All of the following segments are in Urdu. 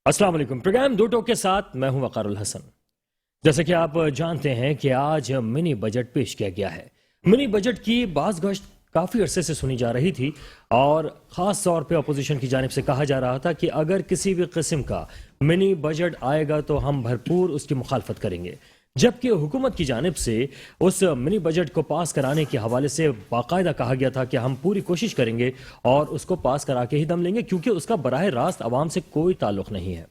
السلام علیکم. پروگرام دو ٹوک کے ساتھ میں ہوں وقار الحسن. جیسا کہ آپ جانتے ہیں کہ آج منی بجٹ پیش کیا گیا ہے. منی بجٹ کی باز گشت کافی عرصے سے سنی جا رہی تھی اور خاص طور پہ اپوزیشن کی جانب سے کہا جا رہا تھا کہ اگر کسی بھی قسم کا منی بجٹ آئے گا تو ہم بھرپور اس کی مخالفت کریں گے، جبکہ حکومت کی جانب سے اس منی بجٹ کو پاس کرانے کے حوالے سے باقاعدہ کہا گیا تھا کہ ہم پوری کوشش کریں گے اور اس کو پاس کرا کے ہی دم لیں گے، کیونکہ اس کا براہ راست عوام سے کوئی تعلق نہیں ہے.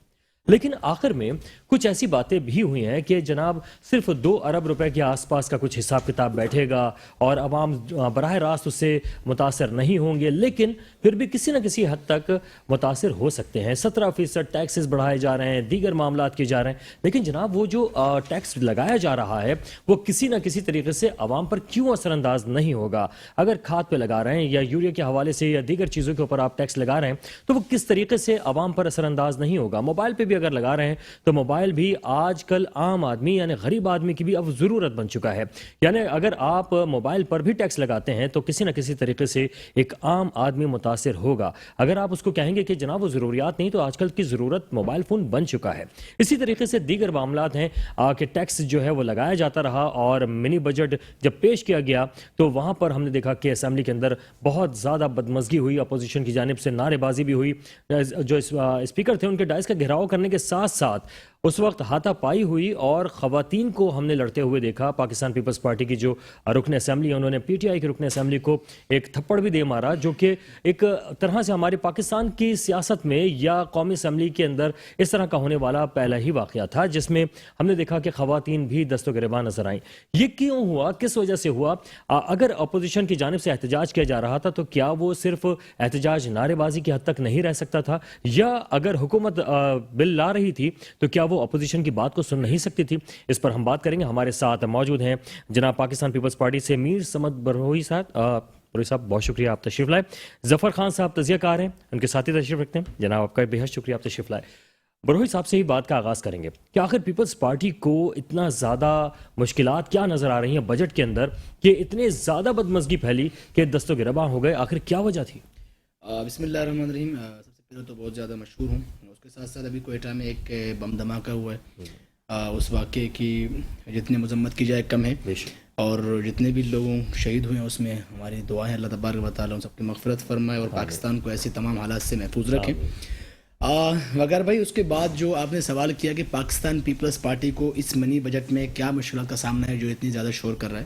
لیکن آخر میں کچھ ایسی باتیں بھی ہوئی ہیں کہ جناب صرف 2 ارب روپے کے آس پاس کا کچھ حساب کتاب بیٹھے گا اور عوام براہ راست اس سے متاثر نہیں ہوں گے، لیکن پھر بھی کسی نہ کسی حد تک متاثر ہو سکتے ہیں. 17% ٹیکسز بڑھائے جا رہے ہیں، دیگر معاملات کیے جا رہے ہیں، لیکن جناب وہ جو ٹیکس لگایا جا رہا ہے وہ کسی نہ کسی طریقے سے عوام پر کیوں اثر انداز نہیں ہوگا؟ اگر کھاد پہ لگا رہے ہیں یا یوریا کے حوالے سے یا دیگر چیزوں کے اوپر آپ ٹیکس لگا رہے ہیں تو وہ کس طریقے سے عوام پر اثر انداز نہیں ہوگا؟ موبائل پہ بھی اگر لگا رہے ہیں تو موبائل بھی آج کل عام آدمی یعنی غریب آدمی کی بھی اب ضرورت بن چکا ہے. یعنی اگر آپ موبائل پر بھی ٹیکس لگاتے ہیں تو کسی نہ کسی طریقے سے ایک عام آدمی متاثر ہوگا. اگر آپ اس کو کہیں گے کہ جناب وہ ضروریات نہیں، تو آج کل کی ضرورت موبائل فون بن چکا ہے. اسی طریقے سے دیگر معاملات ہیں کہ ٹیکس جو ہے وہ لگایا جاتا رہا اور منی بجٹ جب پیش کیا گیا تو وہاں پر ہم نے دیکھا کہ اسمبلی کے اندر بہت زیادہ بدمزگی ہوئی، اپوزیشن کی جانب سے نعرے بازی بھی ہوئی. جو اسپیکر تھے ان کے ڈائس کا گھیراؤ کرنے کے ساتھ ساتھ اس وقت ہاتھا پائی ہوئی اور خواتین کو ہم نے لڑتے ہوئے دیکھا. پاکستان پیپلز پارٹی کی جو رکن اسمبلی ہے انہوں نے پی ٹی آئی کے رکن اسمبلی کو ایک تھپڑ بھی دے مارا، جو کہ ایک طرح سے ہمارے پاکستان کی سیاست میں یا قومی اسمبلی کے اندر اس طرح کا ہونے والا پہلا ہی واقعہ تھا جس میں ہم نے دیکھا کہ خواتین بھی دست و گریباں نظر آئیں. یہ کیوں ہوا؟ کس وجہ سے ہوا؟ اگر اپوزیشن کی جانب سے احتجاج کیا جا رہا تھا تو کیا وہ صرف احتجاج نعرے بازی کی حد تک نہیں رہ سکتا تھا، یا اگر حکومت بل لا رہی تھی تو کیا وہ اپوزیشن کی بات کو سن نہیں سکتی تھی؟ اس پر ہم بات کریں گے. ہمارے ساتھ موجود ہیں جناب پاکستان پیپلز پارٹی سے میر صمد بروئی صاحب. بروئی صاحب بہت شکریہ آپ تشریف لائے. ظفر خان صاحب تجزیہ کار ہیں، ان کے ساتھ ہی تشریف رکھتے ہیں. جناب آپ کا بے حد شکریہ آپ تشریف لائے. بروئی صاحب سے ہی بات کا آغاز کریں گے کہ آخر پیپلز پارٹی کو اتنا زیادہ مشکلات کیا نظر آ رہی ہیں بجٹ کے اندر کہ اتنے زیادہ بدمزگی پھیلی کہ دست و گریباں ہو گئے؟ آخر کیا وجہ تھی؟ بسم اللہ الرحمن الرحیم. سب سے پہلے تو بہت زیادہ مشہور ہوں. اس کے ساتھ ساتھ ابھی کوئٹہ میں ایک بم دھماکہ ہوا ہے. اس واقعے کی جتنی مذمت کی جائے کم ہے، اور جتنے بھی لوگوں شہید ہوئے ہیں اس میں ہماری دعا ہے اللہ تبارک و تعالیٰ ان سب کی مغفرت فرمائے اور پاکستان کو ایسے تمام حالات سے محفوظ رکھیں. وغیرہ بھائی اس کے بعد جو آپ نے سوال کیا کہ پاکستان پیپلز پارٹی کو اس منی بجٹ میں کیا مشکلات کا سامنا ہے جو اتنی زیادہ شور کر رہا ہے.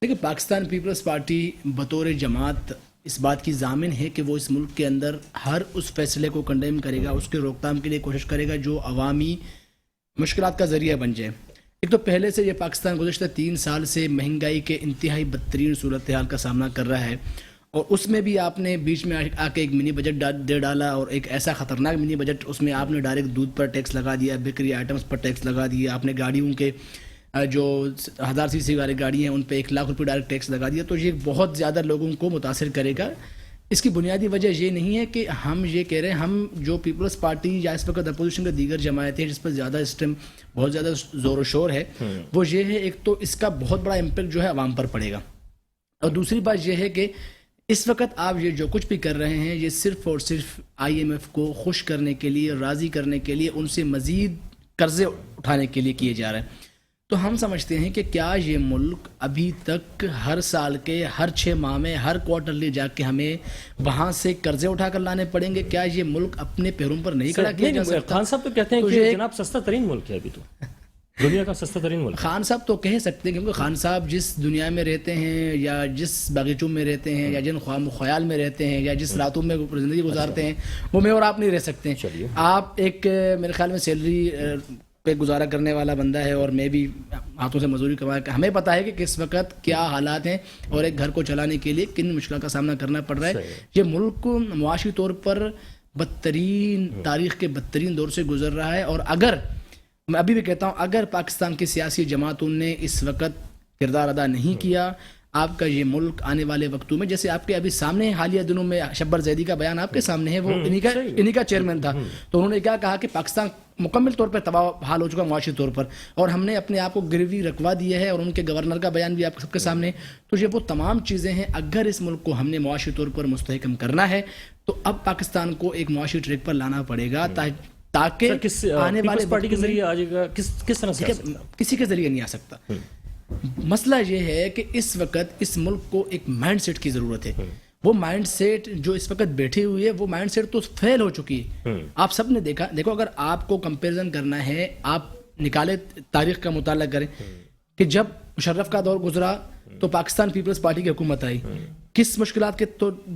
دیکھیں، پاکستان پیپلز پارٹی بطور جماعت اس بات کی ضامن ہے کہ وہ اس ملک کے اندر ہر اس فیصلے کو کنڈیم کرے گا، اس کے روک تھام کے لیے کوشش کرے گا جو عوامی مشکلات کا ذریعہ بن جائے. ایک تو پہلے سے یہ پاکستان گزشتہ 3 سال سے مہنگائی کے انتہائی بدترین صورتحال کا سامنا کر رہا ہے، اور اس میں بھی آپ نے بیچ میں آ کے ایک منی بجٹ دے ڈالا، اور ایک ایسا خطرناک منی بجٹ اس میں آپ نے ڈائریکٹ دودھ پر ٹیکس لگا دیا، بیکری آئٹمس پر ٹیکس لگا دیا، آپ نے گاڑیوں کے جو 1000 cc والی گاڑی ہیں ان پہ 1 لاکھ روپے ڈائریکٹ ٹیکس لگا دیا. تو یہ بہت زیادہ لوگوں کو متاثر کرے گا. اس کی بنیادی وجہ یہ نہیں ہے کہ ہم یہ کہہ رہے ہیں، ہم جو پیپلز پارٹی یا اس وقت اپوزیشن کے دیگر جماعتیں ہیں جس پر زیادہ اس ٹائم بہت زیادہ زور و شور ہے، وہ یہ ہے ایک تو اس کا بہت بڑا امپیکٹ جو ہے عوام پر پڑے گا، اور دوسری بات یہ ہے کہ اس وقت آپ یہ جو کچھ بھی کر رہے ہیں یہ صرف اور صرف IMF کو خوش کرنے کے لیے، راضی کرنے کے لیے، ان سے مزید قرضے اٹھانے کے لیے کیے جا رہے ہیں. تو ہم سمجھتے ہیں کہ کیا یہ ملک ابھی تک ہر سال کے ہر 6 ماہ میں ہر کوارٹرلی جا کے ہمیں وہاں سے قرضے اٹھا کر لانے پڑیں گے؟ کیا یہ ملک اپنے پیروں پر نہیں کھڑا کیا جا سکتا؟ خان صاحب تو کہتے ہیں کہ جناب سستا ترین ملک ہے ابھی تو دنیا کا سستا ترین ملک. خان صاحب تو کہہ سکتے ہیں، کیونکہ خان صاحب جس دنیا میں رہتے ہیں یا جس باغیچوں میں رہتے ہیں یا جن خواب و خیال میں رہتے ہیں یا جس راتوں میں زندگی گزارتے ہیں وہ میں اور آپ نہیں رہ سکتے ہیں. آپ ایک میرے خیال میں سیلری پہ گزارا کرنے والا بندہ ہے، اور میں بھی ہاتھوں سے مزدوری کما کے ہمیں پتہ ہے کہ کس وقت کیا حالات ہیں اور ایک گھر کو چلانے کے لیے کن مشکلات کا سامنا کرنا پڑ رہا ہے. یہ ملک معاشی طور پر بدترین تاریخ کے بدترین دور سے گزر رہا ہے، اور اگر میں ابھی بھی کہتا ہوں اگر پاکستان کی سیاسی جماعتوں نے اس وقت کردار ادا نہیں کیا، آپ کا یہ ملک آنے والے وقتوں میں، جیسے آپ کے ابھی سامنے حالیہ دنوں میں شبر زیدی کا بیان آپ کے سامنے ہے، وہ انہی کا چیئرمین تھا، تو انہوں نے کیا کہا کہ پاکستان مکمل طور پر تباہ حال ہو چکا معاشی طور پر، اور ہم نے اپنے آپ کو گروی رکھوا دیا ہے، اور ان کے گورنر کا بیان بھی آپ سب کے سامنے. تو یہ وہ تمام چیزیں ہیں. اگر اس ملک کو ہم نے معاشی طور پر مستحکم کرنا ہے تو اب پاکستان کو ایک معاشی ٹریک پر لانا پڑے گا تاکہ آنے والے پارٹی کے ذریعے آ جائے گا. کس طرح سے کسی کے ذریعے نہیں آ سکتا. مسئلہ یہ ہے کہ اس وقت اس ملک کو ایک مائنڈ سیٹ کی ضرورت ہے. وہ مائنڈ سیٹ جو اس وقت بیٹھی ہوئی ہے وہ مائنڈ سیٹ تو فیل ہو چکی ہے. آپ سب نے دیکھا, دیکھو اگر آپ کو کمپیریزن کرنا ہے, آپ نکالے تاریخ کا مطالعہ کریں کہ جب مشرف کا دور گزرا تو پاکستان پیپلز پارٹی کی حکومت آئی. کس مشکلات کے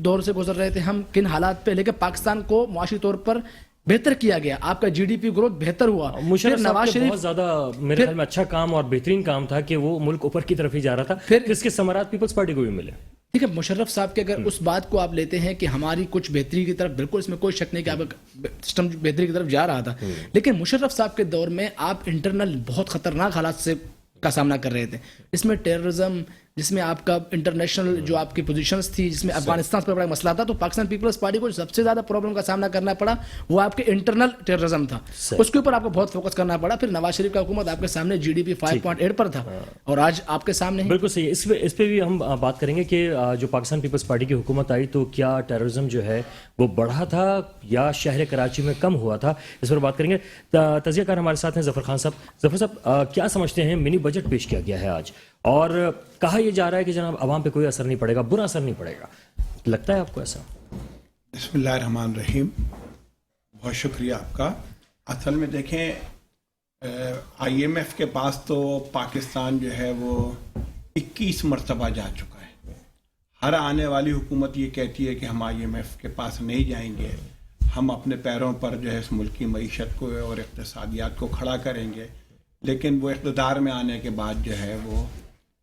دور سے گزر رہے تھے ہم, کن حالات پہ, لیکن پاکستان کو معاشی طور پر بہتر کیا گیا. آپ کا جی ڈی پی گروتھ بہتر ہوا. مشرف صاحب کا بہت زیادہ میرے خیال میں اچھا کام اور بہترین کام تھا کہ وہ ملک اوپر کی طرف ہی جا رہا تھا, پھر اس کے ثمرات پیپلز پارٹی کو بھی ملے. ٹھیک ہے, مشرف صاحب کے اگر اس بات کو آپ لیتے ہیں کہ ہماری کچھ بہتری کی طرف, بالکل اس میں کوئی شک نہیں کہ آپ کا سسٹم بہتری کی طرف جا رہا تھا, لیکن مشرف صاحب کے دور میں آپ انٹرنل بہت خطرناک حالات سے کا سامنا کر رہے تھے. اس میں ٹیررزم, جس میں آپ کا انٹرنیشنل جو آپ کی پوزیشنز تھی, جس میں افغانستان پر بڑا مسئلہ تھا, تو پاکستان پیپلز پارٹی کو سب سے زیادہ پرابلم کا سامنا کرنا پڑا وہ آپ کے انٹرنل ٹیررزم تھا. اس کے اوپر آپ کو بہت فوکس کرنا پڑا. پھر نواز شریف کا حکومت آپ کے سامنے جی ڈی پی 5.8 پر تھا اور آج آپ کے سامنے. بالکل صحیح. اس پہ بھی ہم بات کریں گے کہ جو پاکستان پیپلز پارٹی کی حکومت آئی تو کیا ٹیررزم جو ہے وہ بڑھا تھا یا شہر کراچی میں کم ہوا تھا, اس پر بات کریں گے. تجزیہ کار ہمارے ساتھ ہیں ظفر خان صاحب. ظفر صاحب, کیا سمجھتے ہیں منی بجٹ پیش کیا گیا ہے آج, اور کہا یہ جا رہا ہے کہ جناب عوام پہ کوئی اثر نہیں پڑے گا, برا اثر نہیں پڑے گا, لگتا ہے آپ کو ایسا؟ بسم اللہ الرحمن الرحیم. بہت شکریہ آپ کا. اصل میں دیکھیں, آئی ایم ایف کے پاس تو پاکستان جو ہے وہ 21 مرتبہ جا چکا ہے. ہر آنے والی حکومت یہ کہتی ہے کہ ہم آئی ایم ایف کے پاس نہیں جائیں گے, ہم اپنے پیروں پر جو ہے اس ملک کی معیشت کو اور اقتصادیات کو کھڑا کریں گے, لیکن وہ اقتدار میں آنے کے بعد جو ہے وہ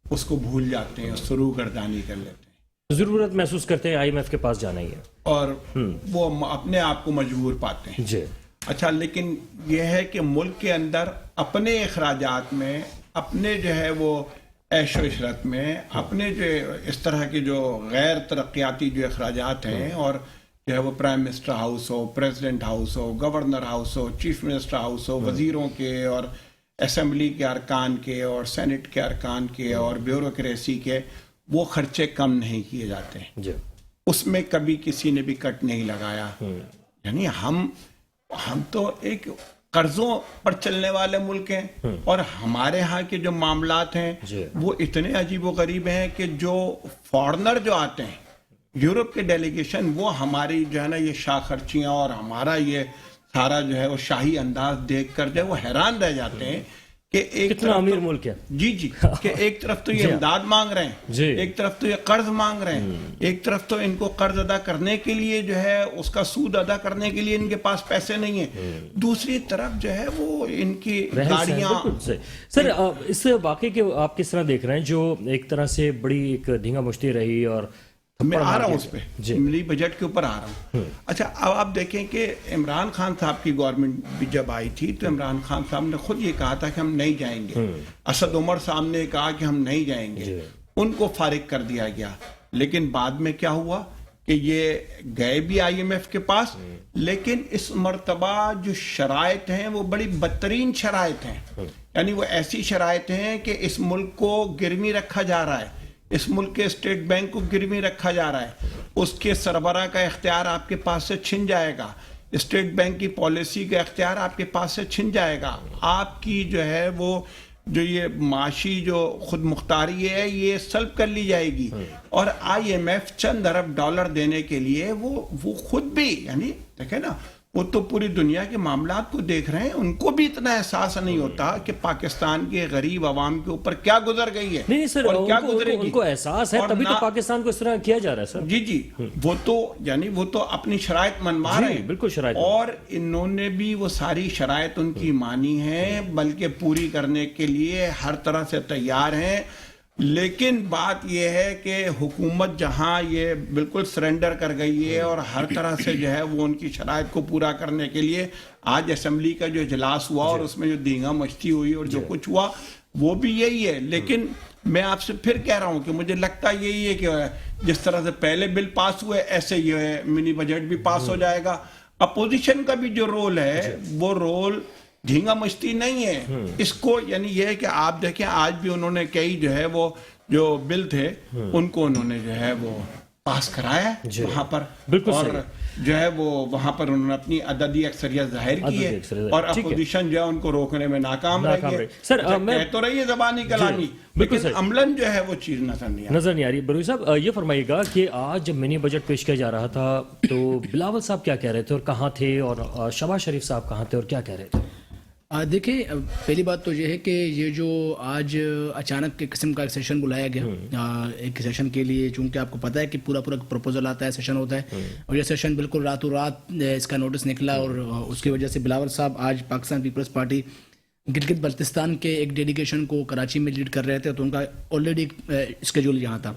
اس کو بھول جاتے ہیں, سرو گردانی کر لیتے ہیں, ضرورت محسوس کرتے ہیں آئی ایم ایف کے پاس جانا ہی ہے, اور وہ اپنے آپ کو مجبور پاتے ہیں. جی اچھا, لیکن یہ ہے کہ ملک کے اندر اپنے اخراجات میں, اپنے جو ہے وہ عیش و عشرت میں, اپنے جو اس طرح کے جو غیر ترقیاتی جو اخراجات ہیں, اور جو ہے وہ پرائم منسٹر ہاؤس ہو, پریزیڈنٹ ہاؤس ہو, گورنر ہاؤس ہو, چیف منسٹر ہاؤس ہو, وزیروں کے اور اسمبلی کے ارکان کے اور سینٹ کے ارکان کے اور بیوروکریسی کے, وہ خرچے کم نہیں کیے جاتے ہیں. جی, اس میں کبھی کسی نے بھی کٹ نہیں لگایا. یعنی ہم تو ایک قرضوں پر چلنے والے ملک ہیں, اور ہمارے ہاں کے جو معاملات ہیں وہ اتنے عجیب و غریب ہیں کہ جو فارنر جو آتے ہیں, یورپ کے ڈیلیگیشن, وہ ہماری جو ہے نا یہ شاہ خرچیاں اور ہمارا یہ سارا جو ہے وہ شاہی انداز دیکھ کر جو ہے وہ حیران رہ جاتے ہیں کہ ایک کتنا امیر ملک ہے. جی کہ ایک طرف تو یہ امداد مانگ رہے ہیں, ایک طرف تو یہ قرض مانگ رہے ہیں, ایک طرف تو ان کو قرض ادا کرنے کے لیے جو ہے اس کا سود ادا کرنے کے لیے ان کے پاس پیسے نہیں ہیں, دوسری طرف جو ہے وہ ان کی گاڑیاں. سر, اس واقعے کے آپ کس طرح دیکھ رہے ہیں جو ایک طرح سے بڑی ایک دھینگا مشتی رہی, اور میں آ رہا ہوں اس پہ, ملی بجٹ کے اوپر آ رہا ہوں. اچھا, اب آپ دیکھیں کہ عمران خان صاحب کی گورنمنٹ بھی جب آئی تھی تو عمران خان صاحب نے خود یہ کہا تھا کہ ہم نہیں جائیں گے. اسد عمر صاحب نے کہا کہ ہم نہیں جائیں گے, ان کو فارغ کر دیا گیا. لیکن بعد میں کیا ہوا کہ یہ گئے بھی آئی ایم ایف کے پاس, لیکن اس مرتبہ جو شرائط ہیں وہ بڑی بدترین شرائط ہیں. یعنی وہ ایسی شرائط ہیں کہ اس ملک کو گرمی رکھا جا رہا ہے, اس ملک کے اسٹیٹ بینک کو گرمی رکھا جا رہا ہے, اس کے سربراہ کا اختیار آپ کے پاس سے چھن جائے گا, اسٹیٹ بینک کی پالیسی کا اختیار آپ کے پاس سے چھن جائے گا, آپ کی جو ہے وہ جو یہ معاشی جو خود مختاری ہے یہ سلب کر لی جائے گی. اور آئی ایم ایف چند ارب ڈالر دینے کے لیے وہ خود بھی, یعنی دیکھیں نا, وہ تو پوری دنیا کے معاملات کو دیکھ رہے ہیں, ان کو بھی اتنا احساس نہیں ہوتا کہ پاکستان کے غریب عوام کے اوپر کیا گزر گئی ہے. نہیں سر, اور کیا گزرے گی, ان کو احساس ہے, تبھی تو پاکستان کو اس طرح کیا جا رہا ہے سر. جی وہ تو یعنی وہ تو اپنی شرائط منوا رہے ہیں, بالکل شرائط, اور انہوں نے بھی وہ ساری شرائط ان کی مانی ہیں, بلکہ پوری کرنے کے لیے ہر طرح سے تیار ہیں. لیکن بات یہ ہے کہ حکومت جہاں یہ بالکل سرنڈر کر گئی ہے اور ہر طرح سے جو ہے وہ ان کی شرائط کو پورا کرنے کے لیے, آج اسمبلی کا جو اجلاس ہوا اور اس میں جو دھینگا مچتی ہوئی اور جو کچھ ہوا وہ بھی یہی ہے. لیکن میں آپ سے پھر کہہ رہا ہوں کہ مجھے لگتا یہی ہے کہ جس طرح سے پہلے بل پاس ہوئے ایسے یہ منی بجٹ بھی پاس ہو جائے گا. اپوزیشن کا بھی جو رول ہے وہ رول دھینگا مچتی نہیں ہے. اس کو یعنی یہ ہے کہ آپ دیکھیں آج بھی انہوں نے کئی جو ہے وہ جو بل تھے ان کو انہوں نے جو ہے وہ پاس کرایا وہاں پر. بالکل اور جو ہے وہ وہاں پر انہوں نے اپنی عددی اکثریت ظاہر کی ہے اور اپوزیشن جو ہے ان کو روکنے میں ناکام رہی ہے. سر کہہ تو رہی ہے زبانی کلامی, لیکن عملاً جو ہے وہ چیز نظر نہیں آ رہی. بروی صاحب یہ فرمائیے گا کہ آج جب منی بجٹ پیش کیا جا رہا تھا تو بلاول صاحب کیا کہہ رہے تھے اور کہاں تھے, اور شہباز شریف صاحب کہاں تھے اور کیا کہہ رہے تھے؟ دیکھیں, پہلی بات تو یہ ہے کہ یہ جو آج اچانک قسم کا ایک سیشن بلایا گیا ایک سیشن کے لیے, چونکہ آپ کو پتہ ہے کہ پورا پروپوزل آتا ہے, سیشن ہوتا ہے, اور یہ سیشن بالکل راتوں رات اس کا نوٹس نکلا, اور اس کی وجہ سے بلاول صاحب آج پاکستان پیپلز پارٹی گلگت بلتستان کے ایک ڈیلیگیشن کو کراچی میں لیڈ کر رہے تھے, تو ان کا آلریڈی اسکیجول یہاں تھا,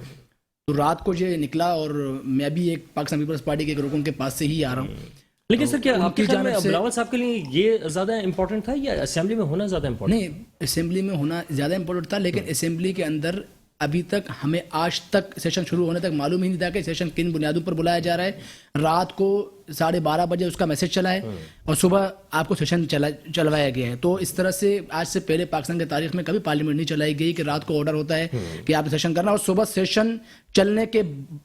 تو رات کو یہ نکلا, اور میں بھی ایک پاکستان پیپلز پارٹی کے ایک رکن کے پاس سے ہی آ رہا ہوں. لیکن سر کیا آپ کی خیال میں بلاول صاحب کے لیے یہ زیادہ امپورٹنٹ تھا یا اسمبلی میں ہونا زیادہ امپورٹنٹ؟ نہیں, اسمبلی میں ہونا زیادہ امپورٹنٹ تھا, لیکن اسمبلی کے اندر ابھی تک ہمیں آج تک سیشن شروع ہونے تک معلوم ہی نہیں تھا کہ سیشن کن بنیادوں پر بلایا جا رہا ہے. رات کو 12:30 بجے اس کا میسج چلا ہے اور صبح آپ کو سیشن چلوایا گیا ہے. تو اس طرح سے آج سے پہلے پاکستان کی تاریخ میں کبھی پارلیمنٹ نہیں چلائی گئی کہ رات کو آرڈر ہوتا ہے کہ آپ سیشن کرنا, اور صبح سیشن چلنے کے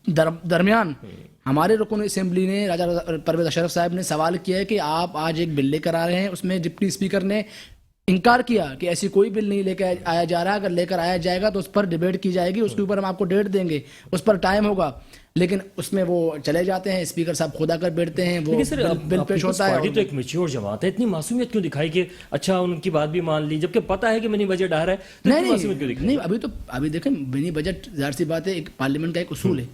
درمیان ہمارے رکن اسمبلی نے راجہ پرویز اشرف صاحب نے سوال کیا ہے کہ آپ آج ایک بل لے کر آ رہے ہیں, اس میں ڈپٹی اسپیکر نے انکار کیا کہ ایسی کوئی بل نہیں لے کے آیا جا رہا, اگر لے کر آیا جائے گا تو اس پر ڈیبیٹ کی جائے گی, اس کے اوپر ہم آپ کو ڈیٹ دیں گے, اس پر ٹائم ہوگا. لیکن اس میں وہ چلے جاتے ہیں, اسپیکر صاحب خود آ کر بیٹھتے ہیں, وہ بل پیش ہوتا ہے. تو ایک میچور جماعت ہے, اتنی معصومیت کیوں دکھائی کہ اچھا ان کی بات بھی مان لی جبکہ پتہ ہے کہ منی بجٹ آ رہا ہے؟ نہیں, ابھی دیکھیں منی بجٹ ظاہر سی بات ہے, ایک پارلیمنٹ کا ایک اصول ہے,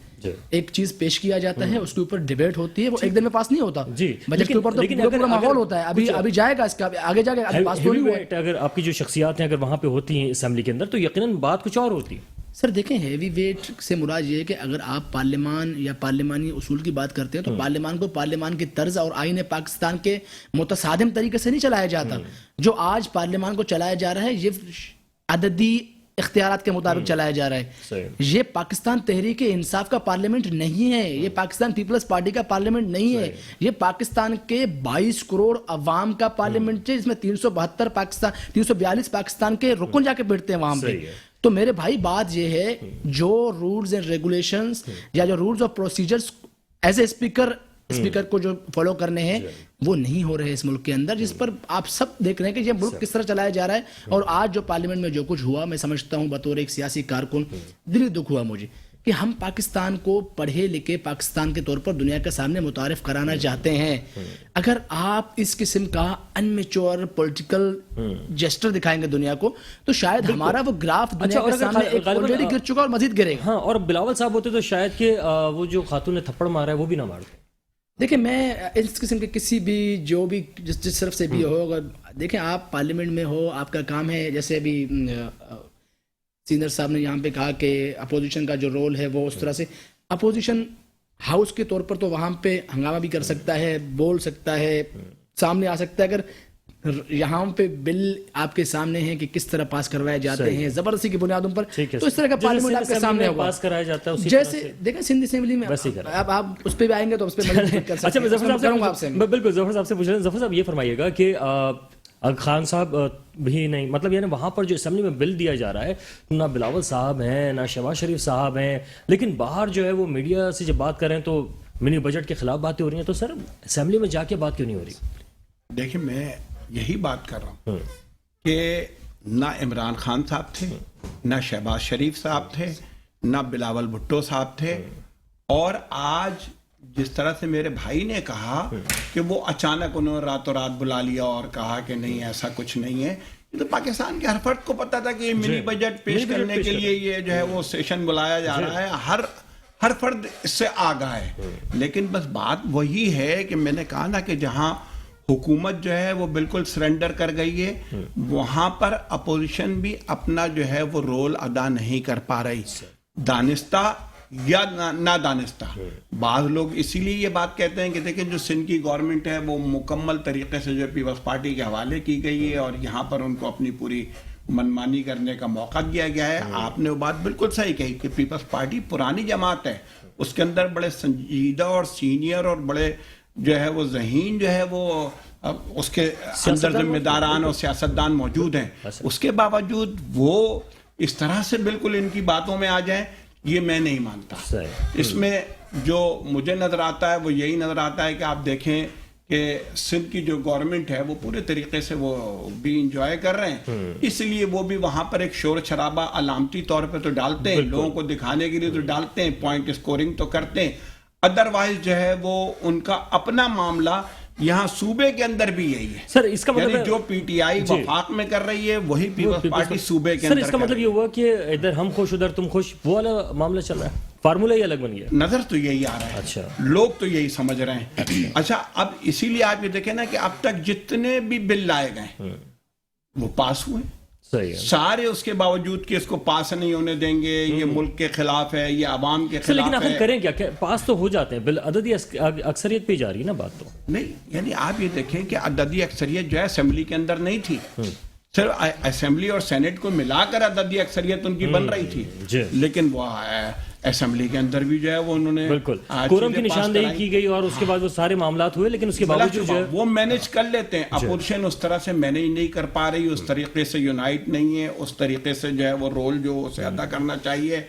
ایک چیز پیش کیا جاتا ہے, اس کے اوپر ڈیبیٹ ہوتی ہے, وہ ایک دن میں پاس نہیں ہوتا. بجٹ کے اوپر تو پورا ماحول ہوتا ہے, ابھی جائے گا اس کا, آگے جا کے پاس تو نہیں ہوا ہے. اگر آپ کی جو شخصیات ہیں اگر وہاں پہ ہوتی ہیں اسمبلی کے اندر تو یقیناً بات کچھ اور ہوتی ہے. سر دیکھیں, ہیوی ویٹ سے مراد یہ ہے کہ اگر آپ پارلیمان یا پارلیمانی اصول کی بات کرتے ہیں تو پارلیمان کو پارلیمان کی طرز اور آئین پاکستان کے متصادم طریقے سے نہیں چلایا جاتا. جو آج پارلیمان کو چلایا جا رہا ہے یہ عددی اختیارات کے مطابق چلایا جا رہا ہے. یہ پاکستان تحریک انصاف کا پارلیمنٹ نہیں ہے, یہ پاکستان پیپلز پارٹی کا پارلیمنٹ نہیں ہے, یہ پاکستان کے 22 کروڑ عوام کا پارلیمنٹ ہے, جس میں 342 پاکستان کے رکن جا کے بیٹھتے ہیں وہاں پہ. تو میرے بھائی بات یہ ہے, جو رولز اینڈ ریگولیشنز یا جو رولز اور پروسیجرز ایز اے اسپیکر کو جو فالو کرنے ہیں وہ نہیں ہو رہے اس ملک کے اندر, جس پر آپ سب دیکھ رہے ہیں کہ یہ ملک کس طرح چلایا جا رہا ہے. اور آج جو پارلیمنٹ میں جو کچھ ہوا, میں سمجھتا ہوں بطور ایک سیاسی کارکن دلی دکھ ہوا مجھے کہ ہم پاکستان کو پڑھے لکھے پاکستان کے طور پر دنیا کے سامنے متعارف کرانا چاہتے ہیں. اگر آپ اس قسم کا ان میچور پولیٹیکل جیسٹر دکھائیں گے دنیا کو تو شاید ہمارا وہ گراف دنیا کے سامنے آلریڈی گر چکا اور مزید گرے گا. ہاں, اور بلاول صاحب ہوتے تو شاید کہ وہ جو خاتون نے تھپڑ مارا ہے وہ بھی نہ مارتے. دیکھیں, میں اس قسم کے کسی بھی جو بھی جس طرف سے بھی ہو, اگر دیکھیں آپ پارلیمنٹ میں ہو, آپ کا کام ہے, جیسے ابھی سینئر صاحب نے یہاں پہ کہا کہ اپوزیشن کا جو رول ہے وہ اس طرح سے, اپوزیشن ہاؤس کے طور پر تو وہاں پہ ہنگامہ بھی کر سکتا ہے, بول سکتا ہے, سامنے آ سکتا ہے. اگر یہاں پہ بل آپ کے سامنے ہیں کہ کس طرح پاس کروائے جاتے ہیں زبردستی کی بنیادوں پر, تو اس طرح کا پارلیمنٹ آپ کے سامنے ہوگا پاس کرایا جاتا ہے. جیسے دیکھیں سندھ اسمبلی میں اب آپ اس پہ بھی آئیں گے تو اس پہ مزید کر سکتے ہیں. اچھا, بالکل ظفر صاحب سے پوچھ رہے ہیں. ظفر صاحب یہ فرمائیے گا کہ خان صاحب بھی نہیں, مطلب یعنی وہاں پر جو اسمبلی میں بل دیا جا رہا ہے نہ بلاول صاحب ہیں نہ شہباز شریف صاحب ہیں, لیکن باہر جو ہے وہ میڈیا سے جب بات کر رہے ہیں تو منی بجٹ کے خلاف باتیں ہو رہی ہیں. تو سر اسمبلی میں جا کے بات کیوں نہیں ہو رہی؟ دیکھیں, میں یہی بات کر رہا ہوں کہ نہ عمران خان صاحب تھے, نہ شہباز شریف صاحب تھے, نہ بلاول بھٹو صاحب تھے, اور آج جس طرح سے میرے بھائی نے کہا کہ وہ اچانک انہوں نے راتوں رات بلا لیا اور کہا کہ نہیں ایسا کچھ نہیں ہے, تو پاکستان کے ہر فرد کو پتا تھا کہ یہ منی بجٹ پیش کرنے کے لیے یہ جو ہے وہ سیشن بلایا جا رہا ہے, ہر فرد اس سے آگاہ ہے. لیکن بس بات وہی ہے کہ میں نے کہا نا کہ جہاں حکومت جو ہے وہ بالکل سرنڈر کر گئی ہے, وہاں پر اپوزیشن بھی اپنا جو ہے وہ رول ادا نہیں کر پا رہی, دانستہ یا نادانستہ. بعض لوگ اسی لیے یہ بات کہتے ہیں کہ دیکھیں جو سندھ کی گورنمنٹ ہے وہ مکمل طریقے سے جو پیپلز پارٹی کے حوالے کی گئی ہے اور یہاں پر ان کو اپنی پوری منمانی کرنے کا موقع دیا گیا ہے. آپ نے وہ بات بالکل صحیح کہی کہ پیپلز پارٹی پرانی جماعت ہے, اس کے اندر بڑے سنجیدہ اور سینئر اور بڑے جو ہے وہ ذہین جو ہے وہ اس کے اندر ذمہ داران اور سیاستدان موجود ہیں. اس کے باوجود وہ اس طرح سے بالکل ان کی باتوں میں آ جائیں, یہ میں نہیں مانتا. اس میں جو مجھے نظر آتا ہے وہ یہی نظر آتا ہے کہ آپ دیکھیں کہ سندھ کی جو گورنمنٹ ہے وہ پورے طریقے سے وہ بھی انجوائے کر رہے ہیں، اس لیے وہ بھی وہاں پر ایک شور شرابہ علامتی طور پہ تو ڈالتے ہیں، لوگوں کو دکھانے کے لیے تو ڈالتے ہیں، پوائنٹ اسکورنگ تو کرتے ہیں، ادروائز جو ہے وہ ان کا اپنا معاملہ یہاں صوبے کے اندر بھی یہی ہے سر اس کا مطلب یعنی جو پی ٹی آئی وفاق میں کر رہی ہے وہی پیپلز پارٹی صوبے کے سر اندر اس کا مطلب یہ ہوا کہ ادھر ہم خوش ادھر تم خوش، وہ والا معاملہ چل رہا ہے، فارمولہ ہی الگ بن گیا. نظر تو یہی آ رہا ہے، اچھا لوگ تو یہی سمجھ رہے ہیں. اچھا اب اسی لیے آپ یہ دیکھیں نا کہ اب تک جتنے بھی بل لائے گئے وہ پاس ہوئے، صحیح ہے سارے اس کے باوجود کہ اس کو پاس نہیں ہونے دیں گے، یہ ملک کے خلاف ہے، یہ عوام کے سر، لیکن خلاف آخر ہے. کریں کیا؟ پاس تو ہو جاتے ہیں، بالعددی اکثریت پہ جا رہی ہے نا بات. تو نہیں یعنی آپ یہ دیکھیں کہ عددی اکثریت جو ہے اسمبلی کے اندر نہیں تھی، صرف اسمبلی اور سینٹ کو ملا کر عددی اکثریت ان کی بن رہی تھی، لیکن وہ اسمبلی کے اندر بھی جو ہے وہ انہوں نے بالکل کورم کی نشاندہی کی گئی اور اس کے بعد وہ سارے معاملات ہوئے، لیکن اس کے باوجود جو ہے وہ مینج کر لیتے ہیں. اپوزیشن اس طرح سے مینج نہیں کر پا رہی، اس طریقے سے یونائٹ نہیں ہے، اس طریقے سے جو ہے وہ رول جو اسے ادا کرنا چاہیے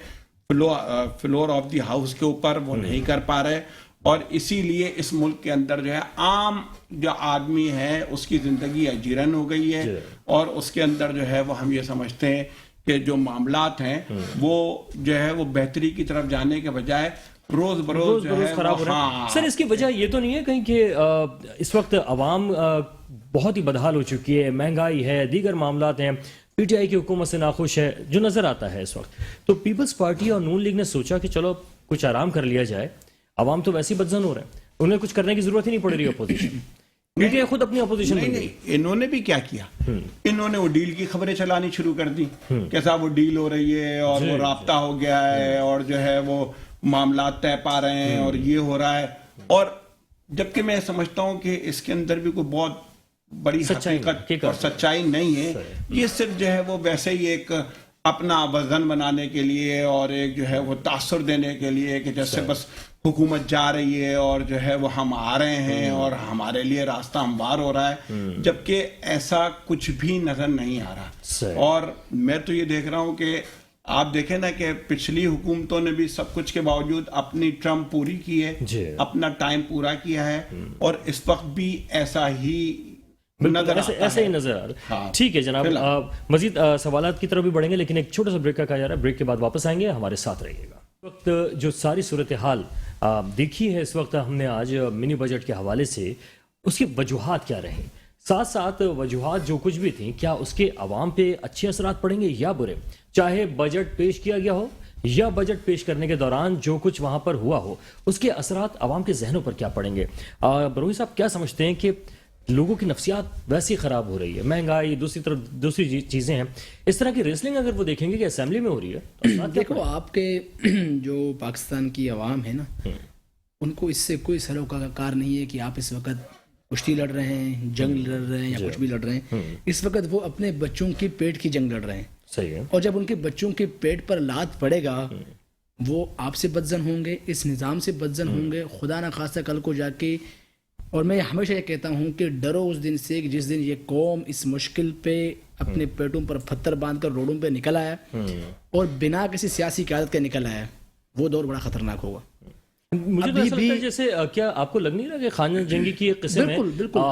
فلور آف دی ہاؤس کے اوپر وہ نہیں کر پا رہے، اور اسی لیے اس ملک کے اندر جو ہے عام جو آدمی ہے اس کی زندگی اجیرن ہو گئی ہے، اور اس کے اندر جو ہے وہ ہم یہ سمجھتے ہیں کہ جو معاملات ہیں وہ جو ہے وہ بہتری کی طرف جانے کے بجائے روز بروز جو ہے خراب ہو رہا ہے. سر اس کی وجہ یہ تو نہیں ہے کہیں کہ اس وقت عوام بہت ہی بدحال ہو چکی ہے، مہنگائی ہے، دیگر معاملات ہیں، پی ٹی آئی کی حکومت سے ناخوش ہے جو نظر آتا ہے اس وقت، تو پیپلز پارٹی اور نون لیگ نے سوچا کہ چلو کچھ آرام کر لیا جائے، عوام تو ویسے ہی بدزن ہو رہے ہیں، انہیں کچھ کرنے کی ضرورت ہی نہیں پڑ رہی اپوزیشن. پی ٹی آئی خود اپنی اپوزیشن نہیں، انہوں نے بھی کیا کیا، انہوں نے وہ ڈیل کی خبریں چلانی شروع کر دی کہ صاحب وہ ڈیل ہو رہی ہے اور وہ رابطہ ہو گیا ہے اور جو ہے وہ معاملات طے پا رہے ہیں اور یہ ہو رہا ہے، اور جبکہ میں سمجھتا ہوں کہ اس کے اندر بھی کوئی بہت بڑی حقیقت اور سچائی نہیں ہے، یہ صرف جو ہے وہ ویسے ہی ایک اپنا وزن بنانے کے لیے اور ایک جو ہے وہ تاثر دینے کے لیے کہ جیسے بس حکومت جا رہی ہے اور جو ہے وہ ہم آ رہے ہیں اور ہمارے لیے راستہ ہموار ہو رہا ہے، جبکہ ایسا کچھ بھی نظر نہیں آ رہا. اور میں تو یہ دیکھ رہا ہوں کہ آپ دیکھیں نا کہ پچھلی حکومتوں نے بھی سب کچھ کے باوجود اپنی ٹرم پوری کی ہے، اپنا ٹائم پورا کیا ہے، اور اس وقت بھی ایسا ہی ایسا ہی نظر آ رہا ہے. ٹھیک ہے جناب، مزید سوالات کی طرف بھی بڑھیں گے، لیکن ایک چھوٹا سا بریک کا کہا جا رہا ہے، بریک کے بعد واپس آئیں گے، ہمارے ساتھ رہیے گا. وقت جو ساری صورتحال دیکھی ہے اس وقت ہم نے آج منی بجٹ کے حوالے سے، اس کی وجوہات کیا رہیں، ساتھ ساتھ وجوہات جو کچھ بھی تھیں، کیا اس کے عوام پہ اچھے اثرات پڑیں گے یا برے، چاہے بجٹ پیش کیا گیا ہو یا بجٹ پیش کرنے کے دوران جو کچھ وہاں پر ہوا ہو، اس کے اثرات عوام کے ذہنوں پر کیا پڑیں گے. بروہی صاحب کیا سمجھتے ہیں کہ لوگوں کی نفسیات ویسے ہی خراب ہو رہی ہے، مہنگائی، دوسری طرف دوسری چیزیں ہیں، اس طرح کی ریسلنگ اگر وہ دیکھیں گے کہ اسمبلی میں ہو رہی ہے، دیکھو آپ کے جو پاکستان کی عوام ہے نا، ان کو اس سے کوئی سروکار نہیں ہے کہ آپ اس وقت کشتی لڑ رہے ہیں، جنگ لڑ رہے ہیں یا کچھ بھی لڑ رہے ہیں. اس وقت وہ اپنے بچوں کی پیٹ کی جنگ لڑ رہے ہیں. صحیح ہے. اور جب ان کے بچوں کے پیٹ پر لات پڑے گا وہ آپ سے بدزن ہوں گے، اس نظام سے بدزن ہوں گے. خدا نہ خواستہ کل کو جا کے، اور میں ہمیشہ یہ کہتا ہوں کہ ڈرو اس دن سے جس دن یہ قوم اس مشکل پہ اپنے پیٹوں پر پتھر باندھ کر روڈوں پہ نکل آیا اور بنا کسی سیاسی قیادت کے نکل آیا، وہ دور بڑا خطرناک ہوگا. مجھے تو ایسا لگتا ہے جیسے کیا آپ کو لگ نہیں رہا کہ خانہ جنگی کی ایک قسم ہے،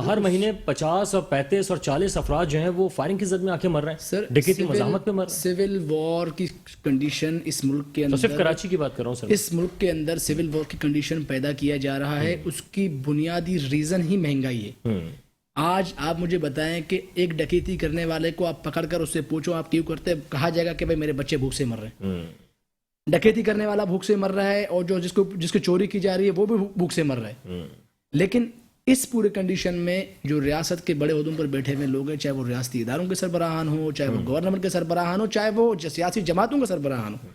ہر مہینے 50 اور 35 اور 40 افراد جو ہیں وہ فائرنگ کی زد میں آ کے مر رہے ہیں، ڈکیتی مزاحمت پہ مر رہے ہیں. سول وار کی کنڈیشن اس ملک کے اندر، صرف کراچی کی بات کر رہا ہوں سر، اس ملک کے اندر سول وار کی کنڈیشن پیدا کیا جا رہا ہے. اس کی بنیادی ریزن ہی مہنگائی ہے. آج آپ مجھے بتائیں کہ ایک ڈکیتی کرنے والے کو آپ پکڑ کر اس سے پوچھو آپ کیوں کرتے، کہا جائے گا کہ بھائی میرے بچے بھوک سے مر رہے ہیں. ڈکیتی کرنے والا بھوک سے مر رہا ہے اور جو جس کو چوری کی جا رہی ہے وہ بھی بھوک سے مر رہا ہے. لیکن اس پورے کنڈیشن میں جو ریاست کے بڑے عہدوں پر بیٹھے ہوئے لوگ ہیں، چاہے وہ ریاستی اداروں کے سربراہان ہوں، چاہے وہ گورنمنٹ کے سربراہان ہوں، چاہے وہ سیاسی جماعتوں کے سربراہان ہوں،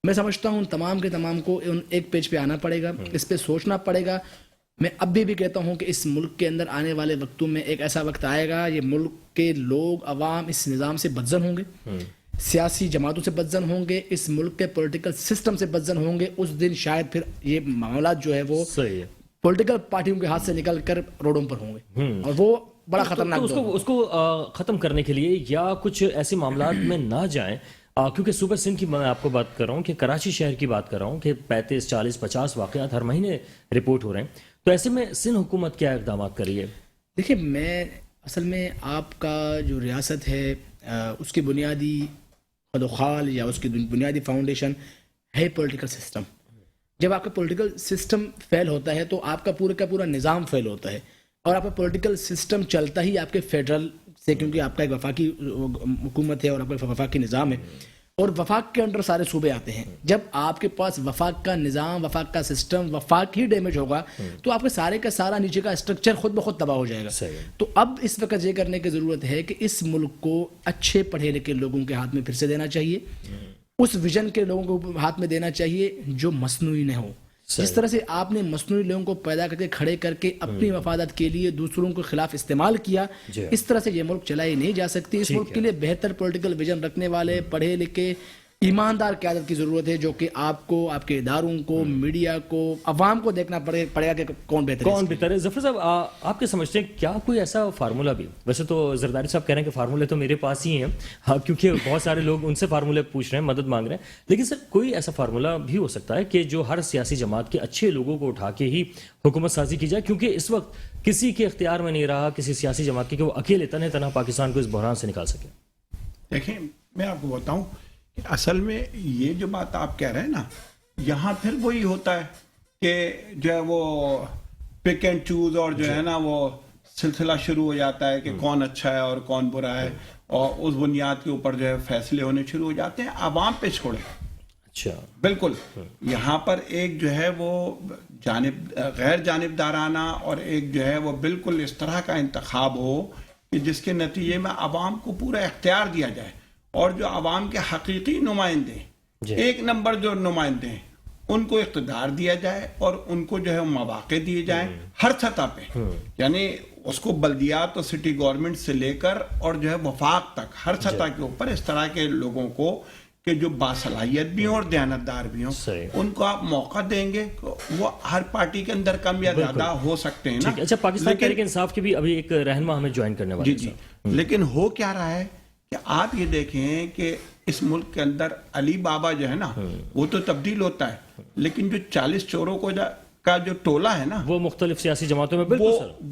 میں سمجھتا ہوں تمام کے تمام کو ایک پیج پہ آنا پڑے گا، اس پہ سوچنا پڑے گا. میں اب بھی کہتا ہوں کہ اس ملک کے اندر آنے والے وقتوں میں ایک ایسا وقت آئے گا، یہ ملک کے لوگ عوام اس نظام سے بدزن ہوں گے، سیاسی جماعتوں سے بدزن ہوں گے، اس ملک کے پولیٹیکل سسٹم سے بدزن ہوں گے. اس دن شاید پھر یہ معاملات جو ہے وہ پولیٹیکل پارٹیوں کے ہاتھ سے نکل کر روڈوں پر ہوں گے، اور وہ بڑا خطرناک. اس کو ختم کرنے کے لیے یا کچھ ایسے معاملات میں نہ جائیں کیونکہ صوبہ سندھ کی میں آپ کو بات کر رہا ہوں کہ کراچی شہر کی بات کر رہا ہوں کہ 35 40 50 واقعات ہر مہینے رپورٹ ہو رہے ہیں، تو ایسے میں سندھ حکومت کیا اقدامات کر رہی ہے؟ دیکھیے، میں اصل میں آپ کا جو ریاست ہے اس کی بنیادی خدوخال یا اس کی بنیادی فاؤنڈیشن ہے پولیٹیکل سسٹم. جب آپ کا پولیٹیکل سسٹم فیل ہوتا ہے تو آپ کا پورا نظام فیل ہوتا ہے. اور آپ کا پولیٹیکل سسٹم چلتا ہی آپ کے فیڈرل سے، کیونکہ آپ کا ایک وفاقی حکومت ہے اور آپ کا وفاقی نظام ہے، اور وفاق کے انڈر سارے صوبے آتے ہیں. جب آپ کے پاس وفاق کا نظام، وفاق کا سسٹم، وفاق ہی ڈیمیج ہوگا تو آپ کے سارے کا سارا نیچے کا اسٹرکچر خود بخود تباہ ہو جائے گا. تو اب اس وقت یہ کرنے کی ضرورت ہے کہ اس ملک کو اچھے پڑھے لکھے لوگوں کے ہاتھ میں پھر سے دینا چاہیے، اس ویژن کے لوگوں کو ہاتھ میں دینا چاہیے جو مصنوعی نہ ہو. جس طرح سے آپ نے مصنوعی لوگوں کو پیدا کر کے کھڑے کر کے اپنی مفادات کے لیے دوسروں کے خلاف استعمال کیا، اس طرح سے یہ ملک چلائی نہیں جا سکتی. اس ملک کے لیے بہتر پولیٹیکل ویژن رکھنے والے پڑھے لکھے ایماندار قیادت کی ضرورت ہے، جو کہ آپ کو، آپ کے اداروں کو، میڈیا کو، عوام کو دیکھنا پڑے گا کہ کون بہتر ہے. ظفر صاحب، آپ کیا سمجھتے ہیں کیا کوئی ایسا فارمولہ بھی، ویسے تو زرداری صاحب کہہ رہے ہیں کہ فارمولے تو میرے پاس ہی ہیں کیونکہ بہت سارے لوگ ان سے فارمولے پوچھ رہے ہیں، مدد مانگ رہے ہیں، لیکن سر کوئی ایسا فارمولہ بھی ہو سکتا ہے کہ جو ہر سیاسی جماعت کے اچھے لوگوں کو اٹھا کے ہی حکومت سازی کی جائے، کیونکہ اس وقت کسی کے اختیار میں نہیں رہا کسی سیاسی جماعت کی کہ وہ اکیلے تنہا پاکستان کو اس بحران سے نکال سکے؟ دیکھیں، میں آپ کو بتاؤں کہ اصل میں یہ جو بات آپ کہہ رہے ہیں نا، یہاں پھر وہی ہوتا ہے کہ جو ہے وہ پک اینڈ چوز، اور جو ہے نا وہ سلسلہ شروع ہو جاتا ہے کہ کون اچھا ہے اور کون برا ہے، اور اس بنیاد کے اوپر جو ہے فیصلے ہونے شروع ہو جاتے ہیں. عوام پہ چھوڑے. اچھا، بالکل. یہاں پر ایک جو ہے وہ غیر جانبدارانہ اور ایک جو ہے وہ بالکل اس طرح کا انتخاب ہو کہ جس کے نتیجے میں عوام کو پورا اختیار دیا جائے، اور جو عوام کے حقیقی نمائندے، ایک نمبر جو نمائندے ہیں، ان کو اقتدار دیا جائے اور ان کو جو ہے مواقع دیے جائیں ہر سطح پہ. یعنی اس کو بلدیات اور سٹی گورنمنٹ سے لے کر اور جو ہے وفاق تک ہر سطح کے اوپر اس طرح کے لوگوں کو کہ جو باصلاحیت بھی ہوں اور دیانتدار بھی ہوں، ان کو آپ موقع دیں گے. وہ ہر پارٹی کے اندر کم یا زیادہ ہو سکتے ہیں نا. اچھا، پاکستان تحریک انصاف کی بھی ابھی ایک رہنما ہمیں جوائن کرنے والے. جی، لیکن ہو کیا رہا ہے کہ آپ یہ دیکھیں کہ اس ملک کے اندر علی بابا جو ہے نا، وہ تو تبدیل ہوتا ہے، لیکن جو 40 چوروں کا جو ٹولہ ہے نا، وہ مختلف سیاسی جماعتوں میں